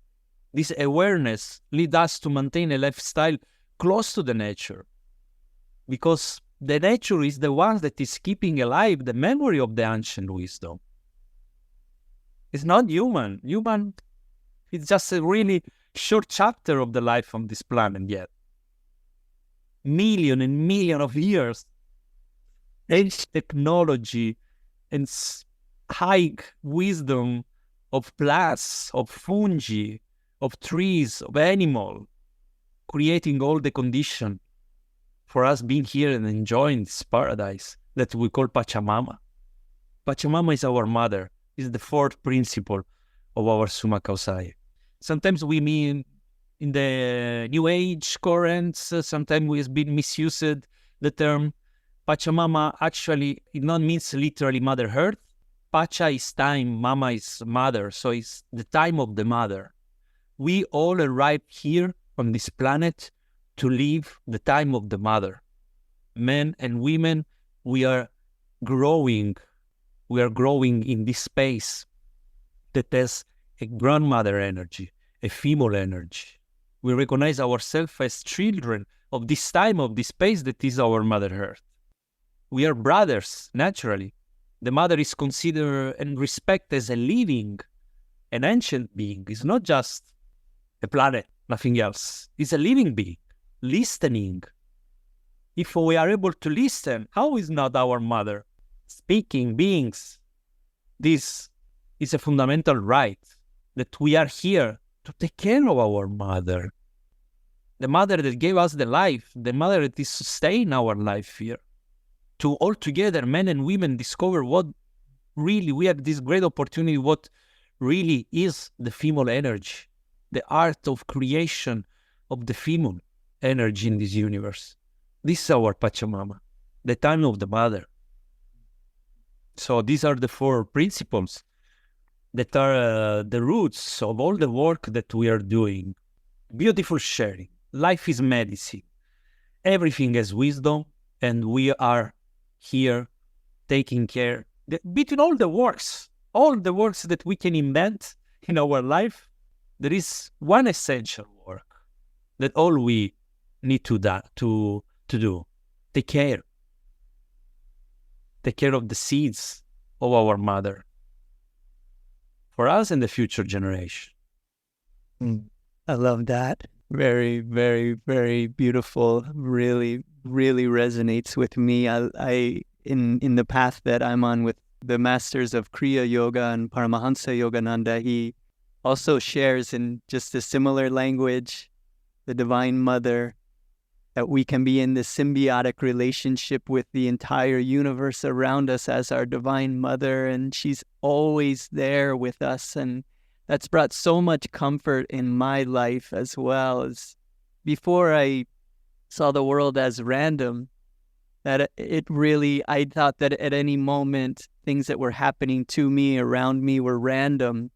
This awareness leads us to maintain a lifestyle close to the nature, because the nature is the one that is keeping alive the memory of the ancient wisdom. It's not human. Human, it's just a really short chapter of the life on this planet yet. Million and million of years, ancient technology and high wisdom of plants, of fungi, of trees, of animal, creating all the condition for us being here and enjoying this paradise that we call Pachamama. Pachamama is our mother, is the 4th principle of our Summa Causae. Sometimes we mean in the New Age currents, sometimes we have been misused the term Pachamama. Actually, it not means literally Mother Earth. Pacha is time, Mama is mother, so it's the time of the mother. We all arrived here on this planet to live the time of the mother. Men and women, we are growing. We are growing in this space that has a grandmother energy, a female energy. We recognize ourselves as children of this time, of this space that is our Mother Earth. We are brothers, naturally. The mother is considered and respected as a living, an ancient being. It's not just a planet, nothing else. It's a living being, listening. If we are able to listen, how is not our mother? Speaking beings. This is a fundamental right that we are here to take care of our mother. The mother that gave us the life, the mother that is sustaining our life here. To all together, men and women, discover what really, we have this great opportunity, what really is the female energy, the art of creation of the female energy in this universe. This is our Pachamama, the time of the mother. So these are the 4 principles that are the roots of all the work that we are doing. Beautiful sharing. Life is medicine. Everything has wisdom, and we are here taking care. Between all the works that we can invent in our life, there is one essential work that all we need to do. Take care. Take care of the seeds of our mother for us and the future generation. I love that. Very, very, very beautiful. Really, really resonates with me. I in the path that I'm on with the masters of Kriya Yoga and Paramahansa Yogananda, he also shares in just a similar language, the Divine Mother, that we can be in this symbiotic relationship with the entire universe around us as our Divine Mother, and she's always there with us. And that's brought so much comfort in my life as well. As before I saw the world as random, that I thought that at any moment, things that were happening to me, around me, were random.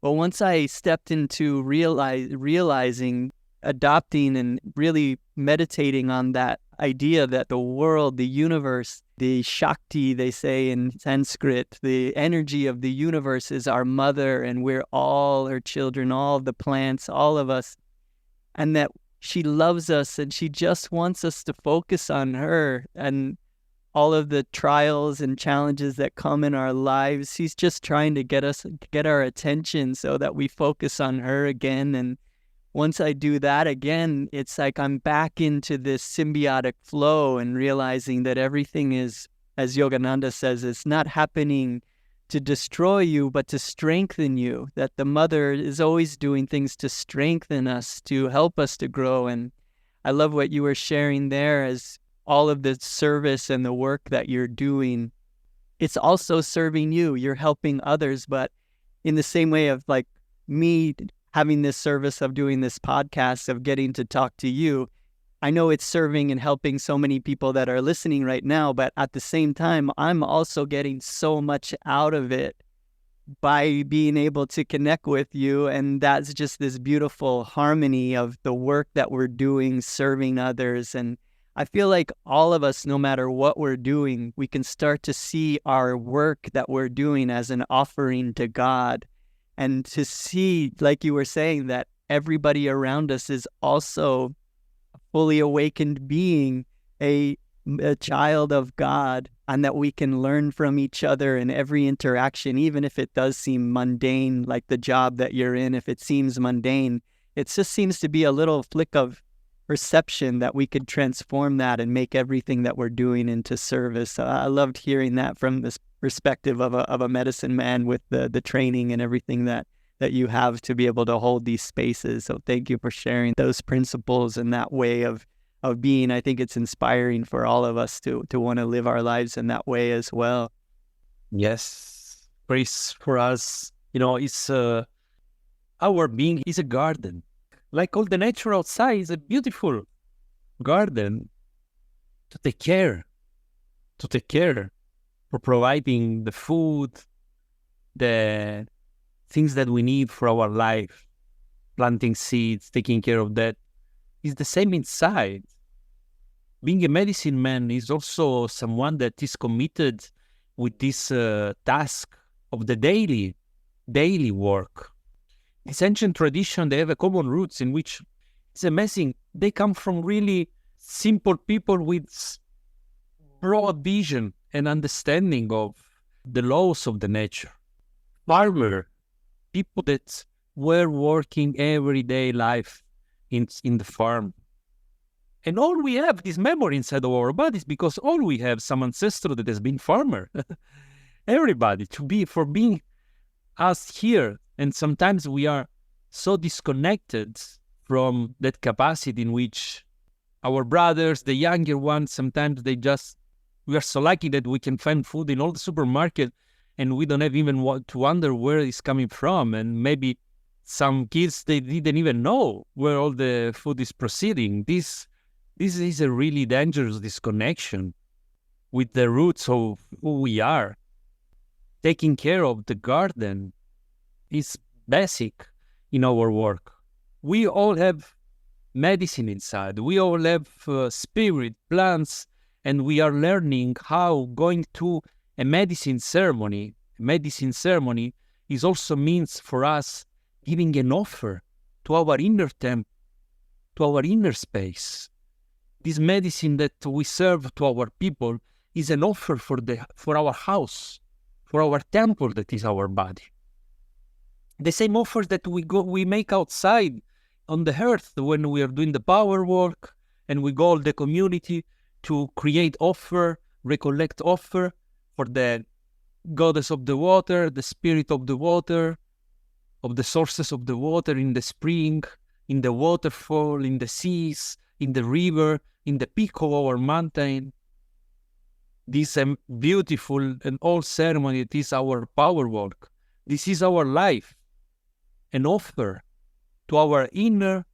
But once I stepped into realizing, adopting and really meditating on that idea that the world, the universe, the Shakti, they say in Sanskrit, the energy of the universe is our mother, and we're all her children, all the plants, all of us, and that she loves us and she just wants us to focus on her. And all of the trials and challenges that come in our lives, she's just trying to get our attention so that we focus on her again. And once I do that again, it's like I'm back into this symbiotic flow and realizing that everything is, as Yogananda says, it's not happening to destroy you, but to strengthen you, that the mother is always doing things to strengthen us, to help us to grow. And I love what you were sharing there as all of the service and the work that you're doing. It's also serving you. You're helping others, but in the same way of like me having this service of doing this podcast, of getting to talk to you, I know it's serving and helping so many people that are listening right now, but at the same time, I'm also getting so much out of it by being able to connect with you. And that's just this beautiful harmony of the work that we're doing, serving others. And I feel like all of us, no matter what we're doing, we can start to see our work that we're doing as an offering to God. And to see, like you were saying, that everybody around us is also a fully awakened being, a child of God, and that we can learn from each other in every interaction, even if it does seem mundane, like the job that you're in. If it seems mundane, it just seems to be a little flick of perception that we could transform that and make everything that we're doing into service. I loved hearing that from this perspective of a medicine man with the training and everything that you have to be able to hold these spaces. So thank you for sharing those principles and that way of being. I think it's inspiring for all of us to want to live our lives in that way as well. Yes, praise for us. It's our being is a garden. Like all the nature outside is a beautiful garden to take care for providing the food, the things that we need for our life, planting seeds, taking care of that. It's the same inside. Being a medicine man is also someone that is committed with this task of the daily work. This ancient tradition, they have a common roots in which it's amazing. They come from really simple people with broad vision and understanding of the laws of the nature. Farmer, people that were working everyday life in the farm. And all we have this memory inside of our bodies because all we have some ancestor that has been farmer. Everybody for being us here. And sometimes we are so disconnected from that capacity in which our brothers, the younger ones, sometimes we are so lucky that we can find food in all the supermarket and we don't have even to wonder where it's coming from. And maybe some kids, they didn't even know where all the food is proceeding. This is a really dangerous disconnection with the roots of who we are. Taking care of the garden is basic in our work. We all have medicine inside. We all have spirit, plants, and we are learning how going to a medicine ceremony. Medicine ceremony is also means for us giving an offer to our inner temple, to our inner space. This medicine that we serve to our people is an offer for our house, for our temple that is our body. The same offers that we make outside on the earth when we are doing the power work and we go all the community to create offer, recollect offer for the goddess of the water, the spirit of the water, of the sources of the water in the spring, in the waterfall, in the seas, in the river, in the peak of our mountain. This beautiful and old ceremony, it is our power work. This is our life, an offer to our inner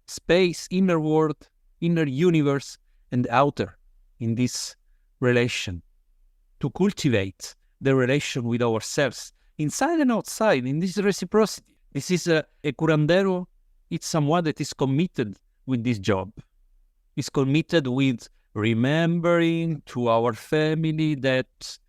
space, inner world, inner universe, and outer in this relation, to cultivate the relation with ourselves, inside and outside, in this reciprocity. This is a curandero. It's someone that is committed with this job. Is committed with remembering to our family that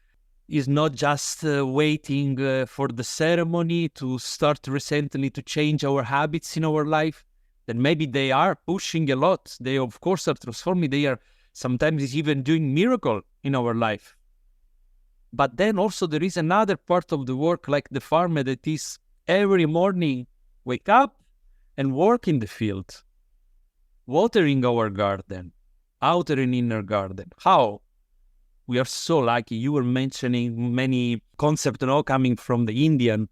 is not just waiting for the ceremony to start recently to change our habits in our life. That maybe they are pushing a lot. They, of course, are transforming. They are sometimes even doing miracle in our life. But then also there is another part of the work, like the farmer, that is every morning wake up and work in the field, watering our garden, outer and inner garden. How? We are so lucky. You were mentioning many concepts coming from India,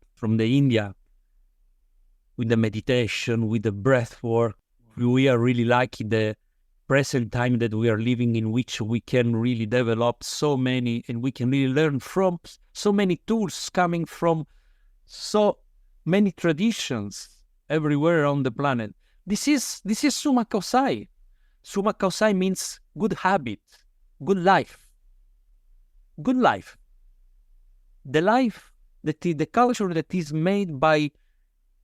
with the meditation, with the breath work. We are really lucky the present time that we are living in, which we can really develop so many, and we can really learn from so many tools coming from so many traditions everywhere on the planet. This is Summa Causai. Summa Causai means good habit, good life. Good life. The life, the culture that is made by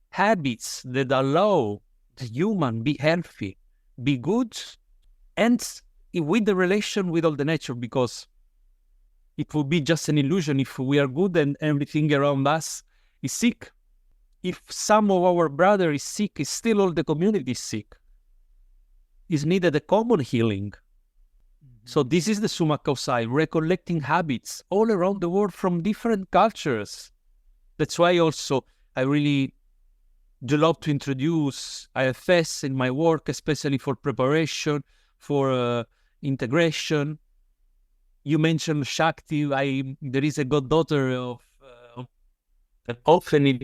habits that allow the human be healthy, be good, and with the relation with all the nature, because it would be just an illusion if we are good and everything around us is sick. If some of our brother is sick, is still all the community is sick. Is needed a common healing. So this is the Summa Causai, recollecting habits all around the world from different cultures. That's why also I really do love to introduce IFS in my work, especially for preparation, for integration. You mentioned Shakti. There is a goddaughter of an orphanage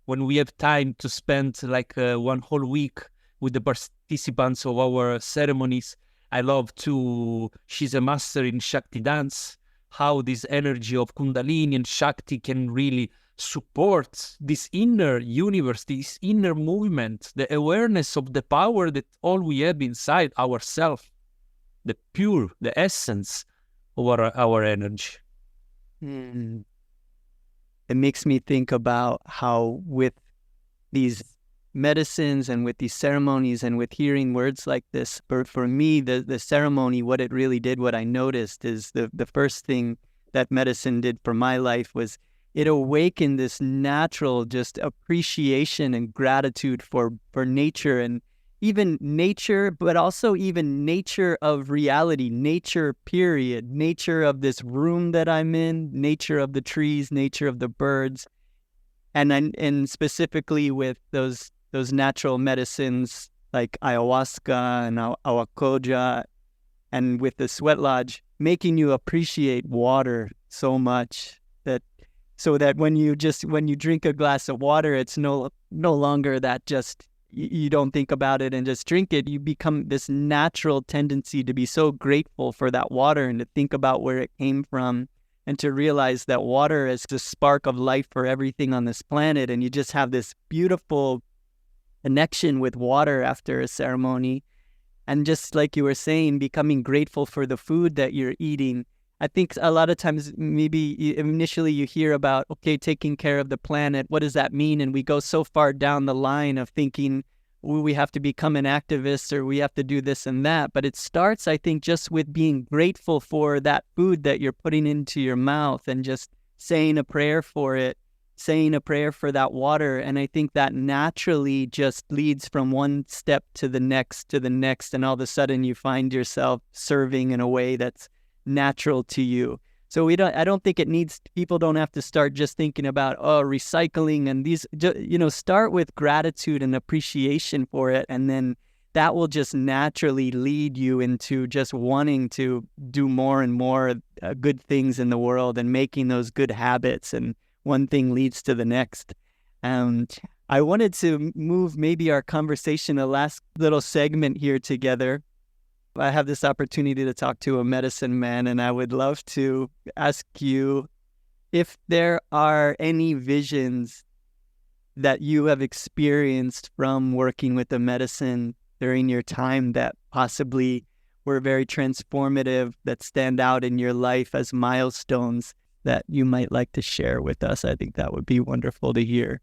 when we have time to spend like one whole week with the participants of our ceremonies. I love to, she's a master in Shakti dance, how this energy of Kundalini and Shakti can really support this inner universe, this inner movement, the awareness of the power that all we have inside ourselves, the pure, the essence of our energy. It makes me think about how with these medicines and with these ceremonies and with hearing words like this, for me, the ceremony, what it really did, what I noticed is the first thing that medicine did for my life was it awakened this natural just appreciation and gratitude for nature and even nature, but also even nature of reality, nature period, nature of this room that I'm in, nature of the trees, nature of the birds, and specifically with those natural medicines like ayahuasca and awakoja, and with the sweat lodge, making you appreciate water so much that so that when you drink a glass of water, it's no longer that just you don't think about it and just drink it. You become this natural tendency to be so grateful for that water and to think about where it came from and to realize that water is the spark of life for everything on this planet. And you just have this beautiful connection with water after a ceremony. And just like you were saying, becoming grateful for the food that you're eating. I think a lot of times maybe initially you hear about, okay, taking care of the planet, what does that mean? And we go so far down the line of thinking we have to become an activist or we have to do this and that. But it starts, I think, just with being grateful for that food that you're putting into your mouth and just saying a prayer for it, saying a prayer for that water. And I think that naturally just leads from one step to the next, and all of a sudden you find yourself serving in a way that's natural to you. So I don't think people don't have to start just thinking about, recycling and these, start with gratitude and appreciation for it. And then that will just naturally lead you into just wanting to do more and more good things in the world and making those good habits. And one thing leads to the next. I wanted to move maybe our conversation, a last little segment here together. I have this opportunity to talk to a medicine man, and I would love to ask you if there are any visions that you have experienced from working with the medicine during your time that possibly were very transformative, that stand out in your life as milestones that you might like to share with us. I think that would be wonderful to hear.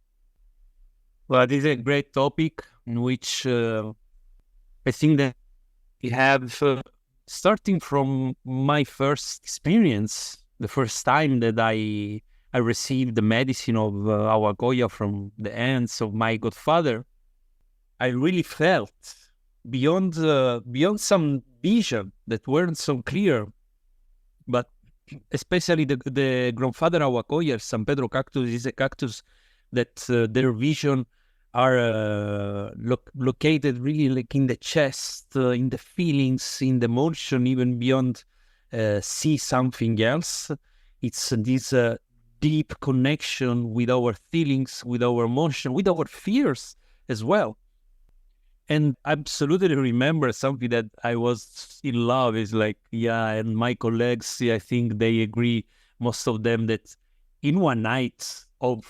Well, this is a great topic in which I think that we have, starting from my first experience, the first time that I received the medicine of awakoya from the hands of my godfather, I really felt beyond some vision that weren't so clear, but especially the grandfather awakoya, San Pedro cactus, is a cactus that their vision are located really like in the chest, in the feelings, in the emotion, even beyond see something else. It's this deep connection with our feelings, with our emotion, with our fears as well. And I absolutely remember something that I was in love is like, and my colleagues, I think they agree, most of them, that in one night of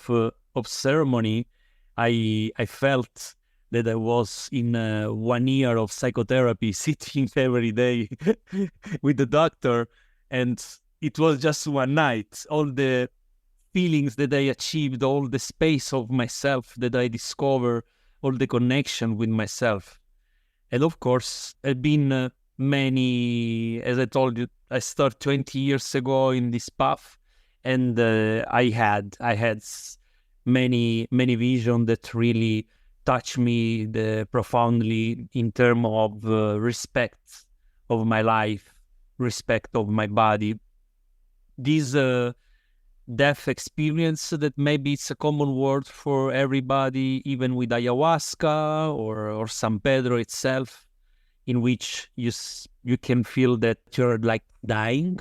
ceremony, I felt that I was in 1 year of psychotherapy, sitting every day with the doctor, and it was just one night. All the feelings that I achieved, all the space of myself that I discovered, all the connection with myself. And of course, I've been many, as I told you, I started 20 years ago in this path, and I had many visions that really touched me profoundly in terms of respect of my life, respect of my body. This death experience that maybe it's a common word for everybody, even with ayahuasca or San Pedro itself, in which you can feel that you're like dying,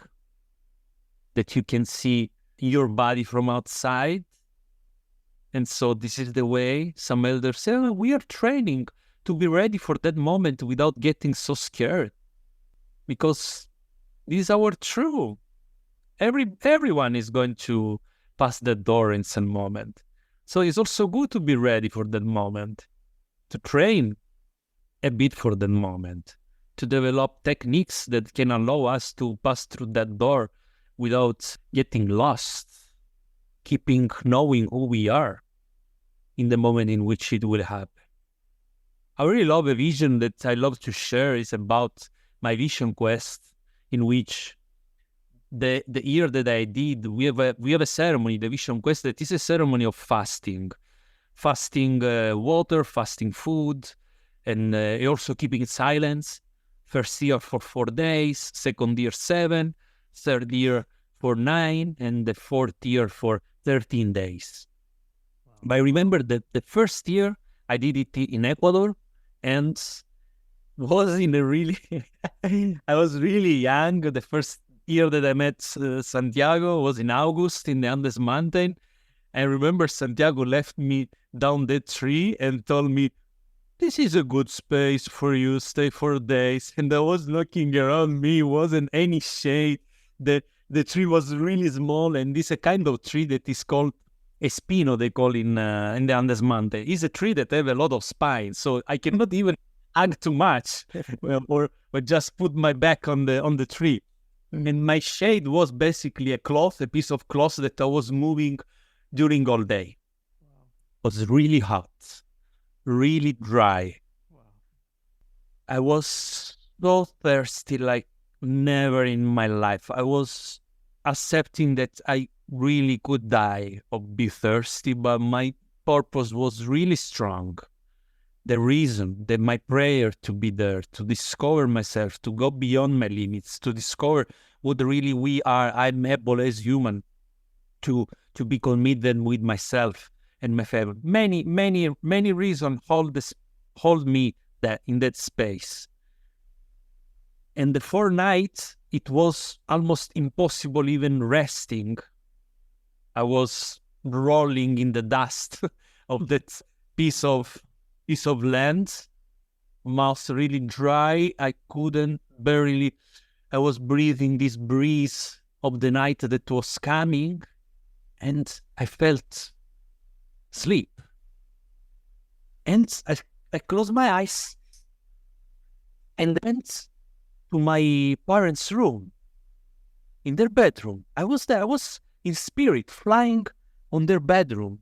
that you can see your body from outside. And so this is the way some elders say, we are training to be ready for that moment without getting so scared. Because this is our truth. Everyone is going to pass that door in some moment. So it's also good to be ready for that moment, to train a bit for that moment, to develop techniques that can allow us to pass through that door without getting lost, keeping knowing who we are in the moment in which it will happen. I really love a vision that I love to share is about my vision quest, in which the year that I did, we have a ceremony, the vision quest, that is a ceremony of fasting water, fasting food, and also keeping silence. First year for 4 days, second year 7, third year for 9, and the fourth year for 13 days. Wow. But I remember that the first year I did it in Ecuador, and was in a really, I was really young. The first year that I met Santiago was in August in the Andes mountain. I remember Santiago left me down the tree and told me, "This is a good space for you, stay 4 days." And I was looking around me, wasn't any shade. The tree was really small, and this is a kind of tree that is called espino, they call in the Andes mountain. It's a tree that have a lot of spines, so I cannot even hug too much, or just put my back on the tree. And my shade was basically a piece of cloth that I was moving during all day. Wow. It was really hot, really dry. Wow. I was so thirsty like never in my life. I was accepting that I really could die or be thirsty, but my purpose was really strong. The reason that my prayer to be there, to discover myself, to go beyond my limits, to discover what really we are, I'm able as human to be committed with myself and my family. Many reasons hold me in that space. And the 4 nights, it was almost impossible even resting. I was rolling in the dust of that piece of land, mouth really dry. I couldn't barely, I was breathing this breeze of the night that was coming, and I felt sleep. And I closed my eyes and went to my parents' room, in their bedroom. I was there, I was in spirit, flying on their bedroom.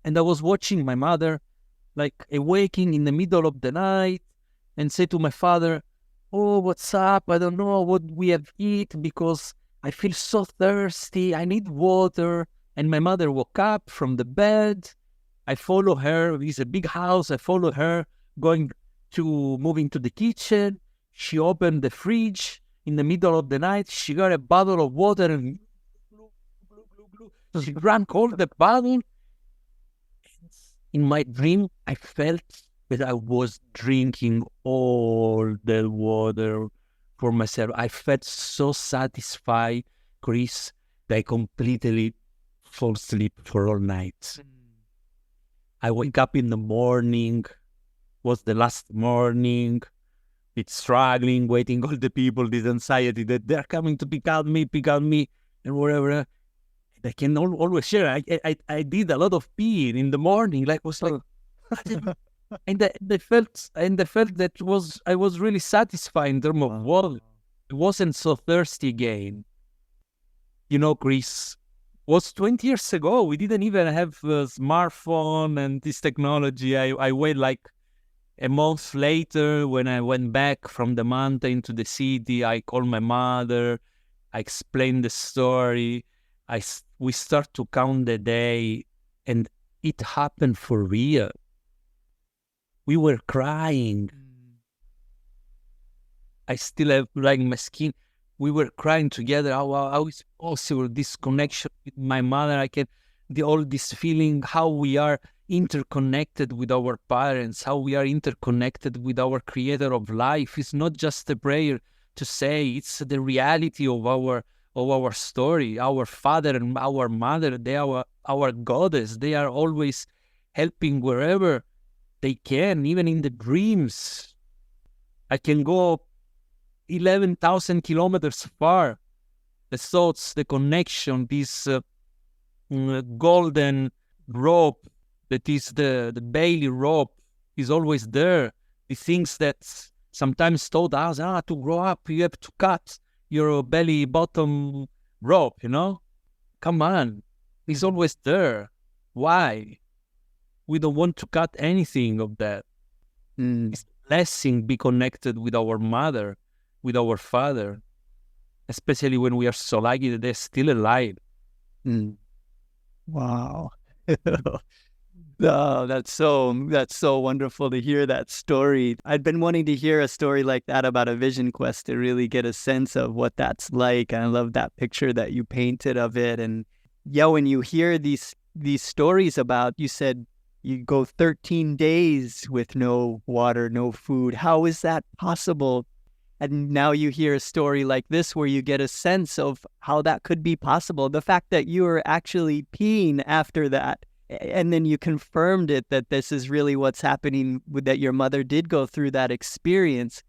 And I was watching my mother like awaking in the middle of the night and say to my father, "Oh, what's up? I don't know what we have eaten because I feel so thirsty. I need water." And my mother woke up from the bed. I follow her. It's a big house. I follow her moving to the kitchen. She opened the fridge in the middle of the night. She got a bottle of water and she drank all the bottle. In my dream, I felt that I was drinking all the water for myself. I felt so satisfied, Chris, that I completely fall asleep for all night. I wake up in the morning, was the last morning, it's struggling, waiting all the people, this anxiety that they're coming to pick out me, and whatever. I can always share. I did a lot of pee in the morning, like was like, and I felt that I was really satisfied in terms of water. I wasn't so thirsty again. You know, Chris, was 20 years ago. We didn't even have a smartphone and this technology. I wait like a month later when I went back from the mountain to the city. I called my mother. I explained the story. We start to count the day, and it happened for real. We were crying. I still have like my skin. We were crying together. How is possible this connection with my mother? All this feeling, how we are interconnected with our parents, how we are interconnected with our creator of life. It's not just a prayer to say, it's the reality of our story. Our father and our mother, they are our goddess. They are always helping wherever they can, even in the dreams. I can go 11,000 kilometers far. The thoughts, the connection, this golden rope that is the Bailey rope is always there. The things that sometimes told us, to grow up, you have to cut your belly bottom rope, Come on. It's always there. Why? We don't want to cut anything of that. It's a blessing be connected with our mother, with our father, especially when we are so lucky that they're still alive. Wow. Oh, that's so wonderful to hear that story. I'd been wanting to hear a story like that about a vision quest to really get a sense of what that's like. And I love that picture that you painted of it. And yeah, when you hear these stories about, you said you go 13 days with no water, no food. How is that possible? And now you hear a story like this where you get a sense of how that could be possible. The fact that you were actually peeing after that, and then you confirmed it that this is really what's happening, that your mother did go through that experience.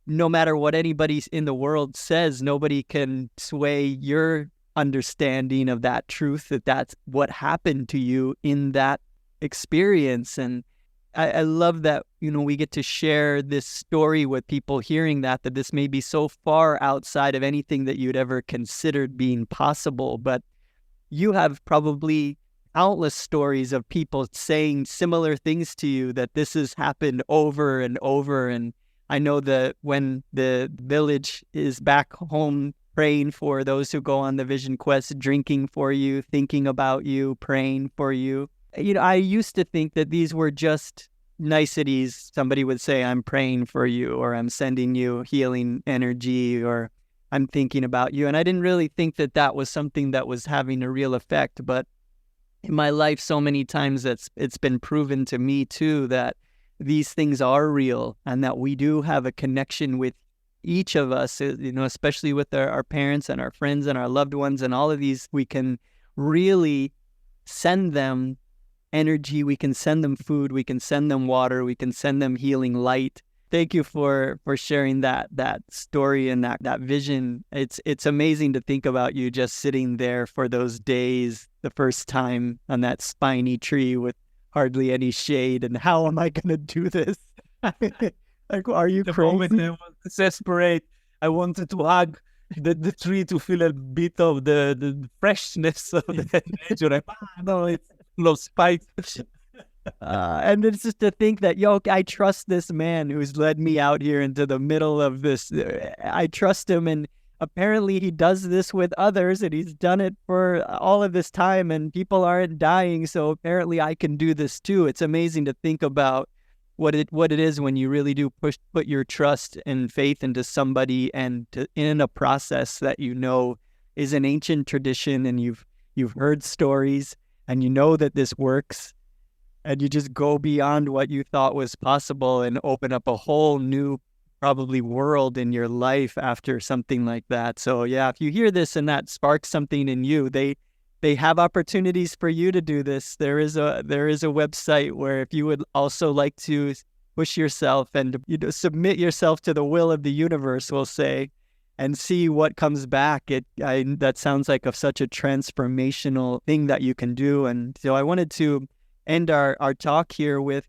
No matter what anybody in the world says, nobody can sway your understanding of that truth, that that's what happened to you in that experience. And I love that, we get to share this story with people hearing that this may be so far outside of anything that you'd ever considered being possible. But you have probably countless stories of people saying similar things to you, that this has happened over and over. And I know that when the village is back home praying for those who go on the vision quest, drinking for you, thinking about you, praying for you. I used to think that these were just niceties. Somebody would say, I'm praying for you, or I'm sending you healing energy, or I'm thinking about you. And I didn't really think that that was something that was having a real effect. But in my life, so many times it's been proven to me too that these things are real, and that we do have a connection with each of us, especially with our parents and our friends and our loved ones, and all of these. We can really send them energy, we can send them food, we can send them water, we can send them healing light. Thank you for sharing that story and that vision. It's amazing to think about you just sitting there for those days, the first time on that spiny tree with hardly any shade, and how am I going to do this? Like, are you The crazy? moment I was desperate, I wanted to hug the tree to feel a bit of the freshness of the nature. No, it's full of spikes. And it's just to think that, I trust this man who's led me out here into the middle of this. I trust him, and apparently he does this with others, and he's done it for all of this time, and people aren't dying. So apparently I can do this too. It's amazing to think about what it is when you really do put your trust and faith into somebody, and in a process that is an ancient tradition, and you've heard stories, and that this works, and you just go beyond what you thought was possible and open up a whole new probably world in your life after something like that. So yeah, if you hear this and that sparks something in you, they have opportunities for you to do this. There is a website where, if you would also like to push yourself and submit yourself to the will of the universe, we'll say, and see what comes back. That sounds like such a transformational thing that you can do. And so I wanted to end our talk here with,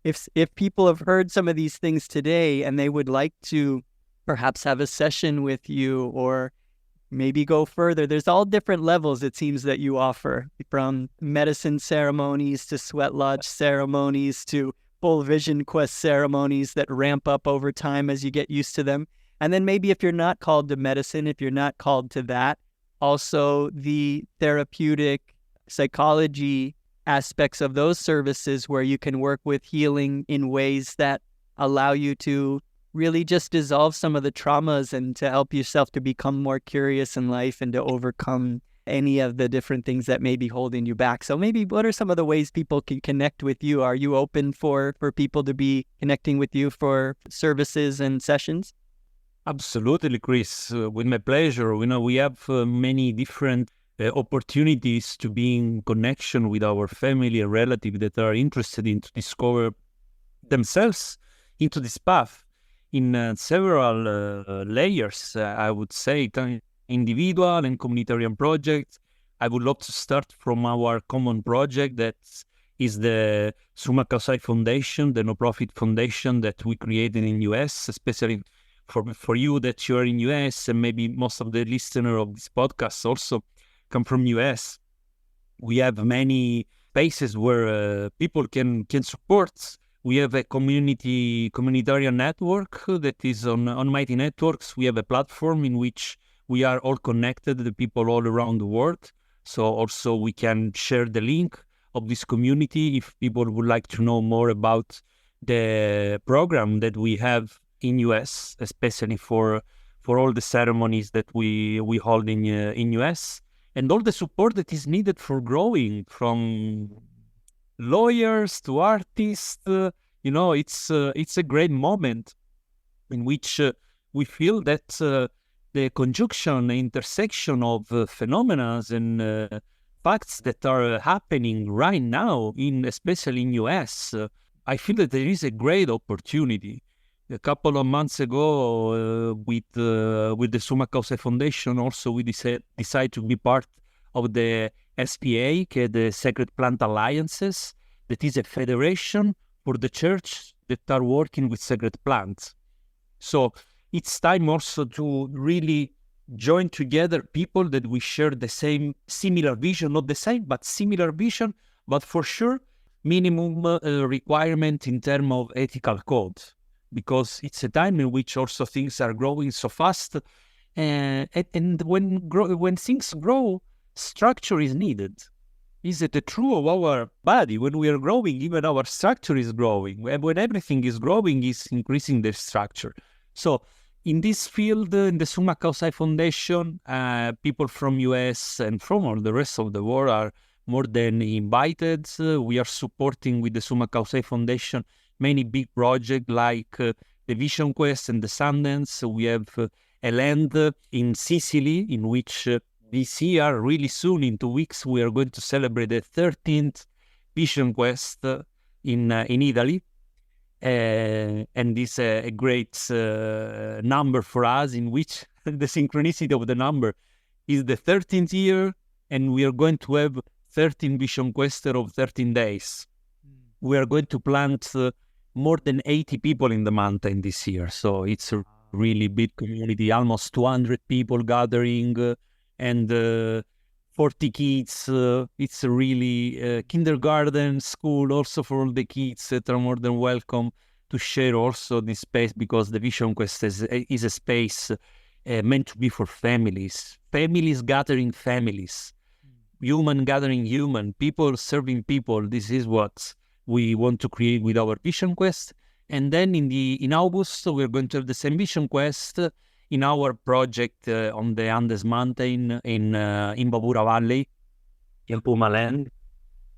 if people have heard some of these things today and they would like to perhaps have a session with you, or maybe go further. There's all different levels, it seems, that you offer, from medicine ceremonies to sweat lodge ceremonies to full vision quest ceremonies that ramp up over time as you get used to them. And then maybe if you're not called to medicine, if you're not called to that, also the therapeutic psychology aspects of those services, where you can work with healing in ways that allow you to really just dissolve some of the traumas, and to help yourself to become more curious in life, and to overcome any of the different things that may be holding you back. So maybe, what are some of the ways people can connect with you? Are you open for people to be connecting with you for services and sessions? Absolutely, Chris. With my pleasure. We have many different opportunities to be in connection with our family and relatives that are interested in to discover themselves into this path in several layers, I would say, individual and communitarian projects. I would love to start from our common project, that is the Summa Causai Foundation, the no-profit foundation that we created in US, especially for you that you're in US, and maybe most of the listeners of this podcast also come from US. We have many spaces where people can support. We have a communitarian network that is on Mighty Networks. We have a platform in which we are all connected, the people all around the world. So also we can share the link of this community. If people would like to know more about the program that we have in US, especially for all the ceremonies that we hold in US, and all the support that is needed for growing, from lawyers to artists, it's a great moment in which we feel that the conjunction, the intersection of phenomena and facts that are happening right now, especially in US, I feel that there is a great opportunity. A couple of months ago, with the Summa Causae Foundation, also we decide to be part of the SPA, the Sacred Plant Alliances, that is a federation for the church that are working with sacred plants. So it's time also to really join together people that we share the similar vision, not the same, but similar vision, but for sure, minimum requirement in terms of ethical code, because it's a time in which also things are growing so fast, and when things grow, structure is needed. Is it true of our body? When we are growing, even our structure is growing. When everything is growing, is increasing the structure. So in this field, in the Summa Causae Foundation, people from US and from all the rest of the world are more than invited. We are supporting with the Summa Causae Foundation many big projects like the Vision Quest and the Sundance. We have a land in Sicily in which this year, really soon, in 2 weeks, we are going to celebrate the 13th Vision Quest in Italy. And this is a great number for us, in which the synchronicity of the number is the 13th year, and we are going to have 13 Vision Quester of 13 days. We are going to plant more than 80 people in the mountain this year. So it's a really big community, almost 200 people gathering, and 40 kids. It's a really kindergarten, school, also for all the kids that are more than welcome to share also this space, because the Vision Quest is a space meant to be for families gathering families, human gathering human, people serving people. This is what we want to create with our Vision Quest. And then in August, we're going to have the same Vision Quest in our project on the Andes Mountain in Babura Valley, Yapuma land,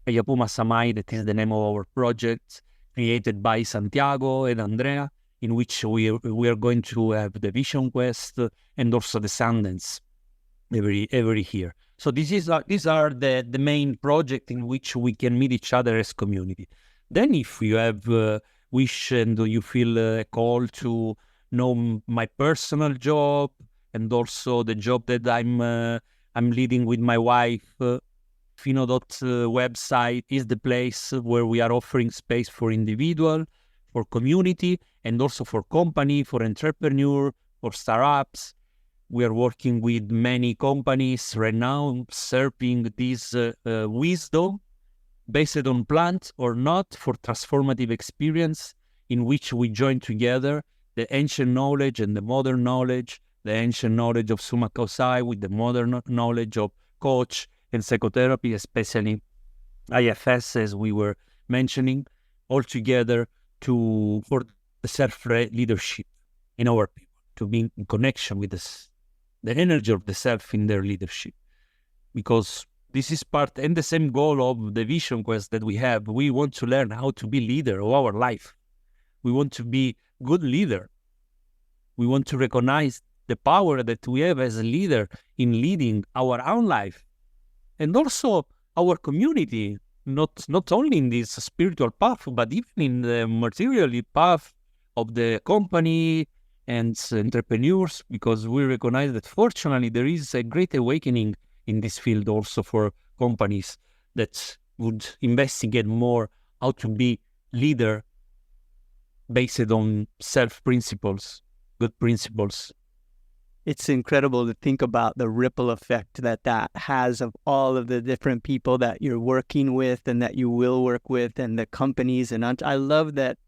Yapuma Samai, that is the name of our project, created by Santiago and Andrea, in which we are going to have the Vision Quest and also the Sundance every year. So these are the main project in which we can meet each other as community. Then if you have wish and you feel a call to know my personal job and also the job that I'm leading with my wife, Fino.website is the place where we are offering space for individual, for community, and also for company, for entrepreneur, for startups. We are working with many companies right now, serving this wisdom based on plant or not, for transformative experience, in which we join together the ancient knowledge and the modern knowledge, the ancient knowledge of Summa Causae with the modern knowledge of coach and psychotherapy, especially IFS, as we were mentioning, all together for the self-leadership in our people, to be in connection with the energy of the self in their leadership. Because this is part and the same goal of the Vision Quest that we have. We want to learn how to be leader of our life. We want to be good leader. We want to recognize the power that we have as a leader in leading our own life and also our community, not only in this spiritual path, but even in the material path of the company and entrepreneurs, because we recognize that fortunately there is a great awakening in this field also for companies that would investigate more how to be leader based on self-principles, good principles. It's incredible to think about the ripple effect that has of all of the different people that you're working with and that you will work with, and the companies. And I love that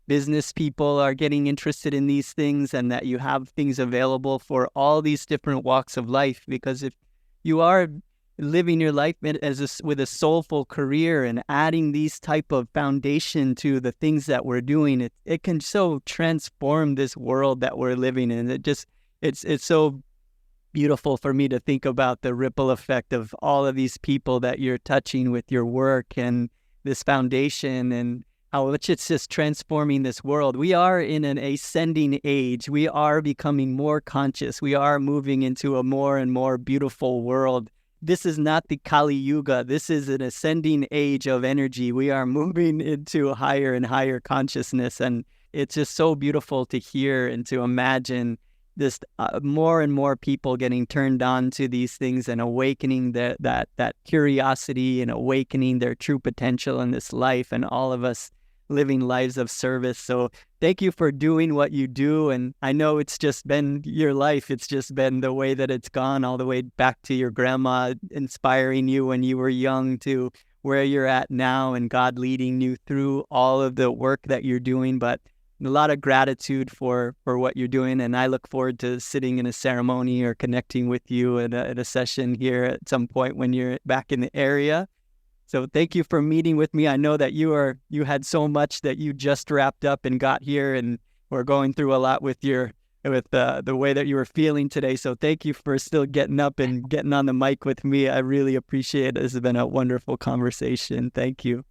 business people are getting interested in these things, and that you have things available for all these different walks of life. Because if you are living your life with a soulful career and adding these type of foundation to the things that we're doing, it can so transform this world that we're living in. It's so beautiful for me to think about the ripple effect of all of these people that you're touching with your work and this foundation, and how much it's just transforming this world. We are in an ascending age. We are becoming more conscious. We are moving into a more and more beautiful world. This is not the Kali Yuga. This is an ascending age of energy. We are moving into higher and higher consciousness. And it's just so beautiful to hear and to imagine this more and more people getting turned on to these things and awakening that curiosity and awakening their true potential in this life, and all of us living lives of service. So thank you for doing what you do. And I know it's just been your life. It's just been the way that it's gone, all the way back to your grandma inspiring you when you were young to where you're at now, and God leading you through all of the work that you're doing. But a lot of gratitude for what you're doing. And I look forward to sitting in a ceremony or connecting with you at a session here at some point when you're back in the area. So thank you for meeting with me. I know that you had so much that you just wrapped up and got here, and we're going through a lot with the way that you were feeling today. So thank you for still getting up and getting on the mic with me. I really appreciate it. This has been a wonderful conversation. Thank you.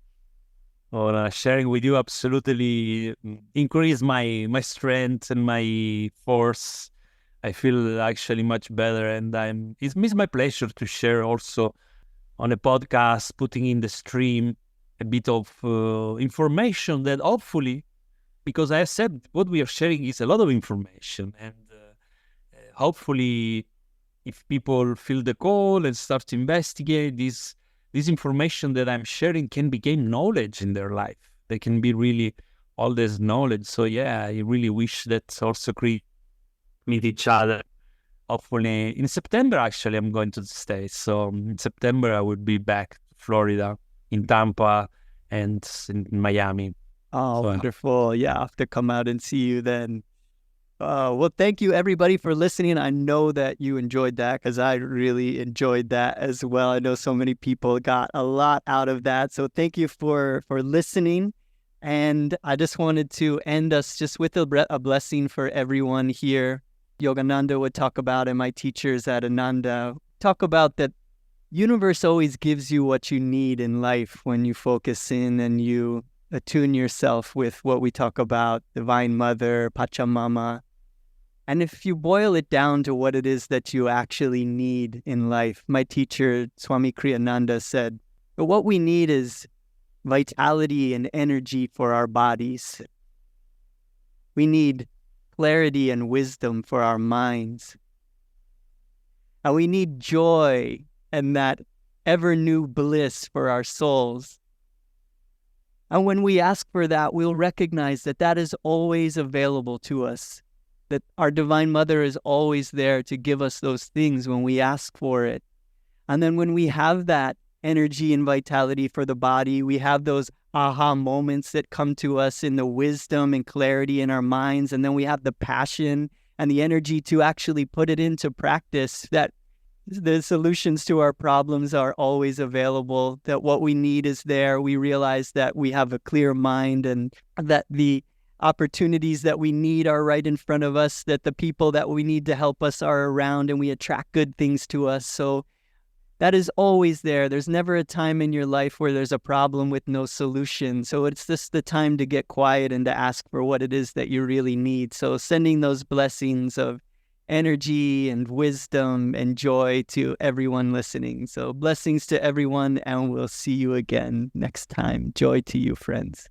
Well, sharing with you absolutely increased my strength and my force. I feel actually much better, and it's my pleasure to share also on a podcast, putting in the stream a bit of information that hopefully, because I said what we are sharing is a lot of information, and hopefully if people feel the call and start to investigate this information that I'm sharing can become knowledge in their life. They can be really all this knowledge. So yeah, I really wish that also meet each other. Hopefully in September, actually, I'm going to the States. So in September, I will be back to Florida, in Tampa, and in Miami. Oh, so, wonderful. Yeah, I'll have to come out and see you then. Well, thank you, everybody, for listening. I know that you enjoyed that, because I really enjoyed that as well. I know so many people got a lot out of that. So thank you for listening. And I just wanted to end us just with a blessing for everyone here. Yogananda would talk about, and my teachers at Ananda talk about that universe always gives you what you need in life when you focus in and you attune yourself with what we talk about, Divine Mother, Pachamama. And if you boil it down to what it is that you actually need in life, my teacher, Swami Kriyananda, said, what we need is vitality and energy for our bodies. We need clarity and wisdom for our minds. And we need joy and that ever-new bliss for our souls. And when we ask for that, we'll recognize that that is always available to us, that our Divine Mother is always there to give us those things when we ask for it. And then when we have that energy and vitality for the body, we have those aha moments that come to us in the wisdom and clarity in our minds, and then we have the passion and the energy to actually put it into practice, that the solutions to our problems are always available, that what we need is there. We realize that we have a clear mind and that the opportunities that we need are right in front of us, that the people that we need to help us are around, and we attract good things to us. So that is always there. There's never a time in your life where there's a problem with no solution. So it's just the time to get quiet and to ask for what it is that you really need. So sending those blessings of energy and wisdom and joy to everyone listening. So blessings to everyone, and we'll see you again next time. Joy to you, friends.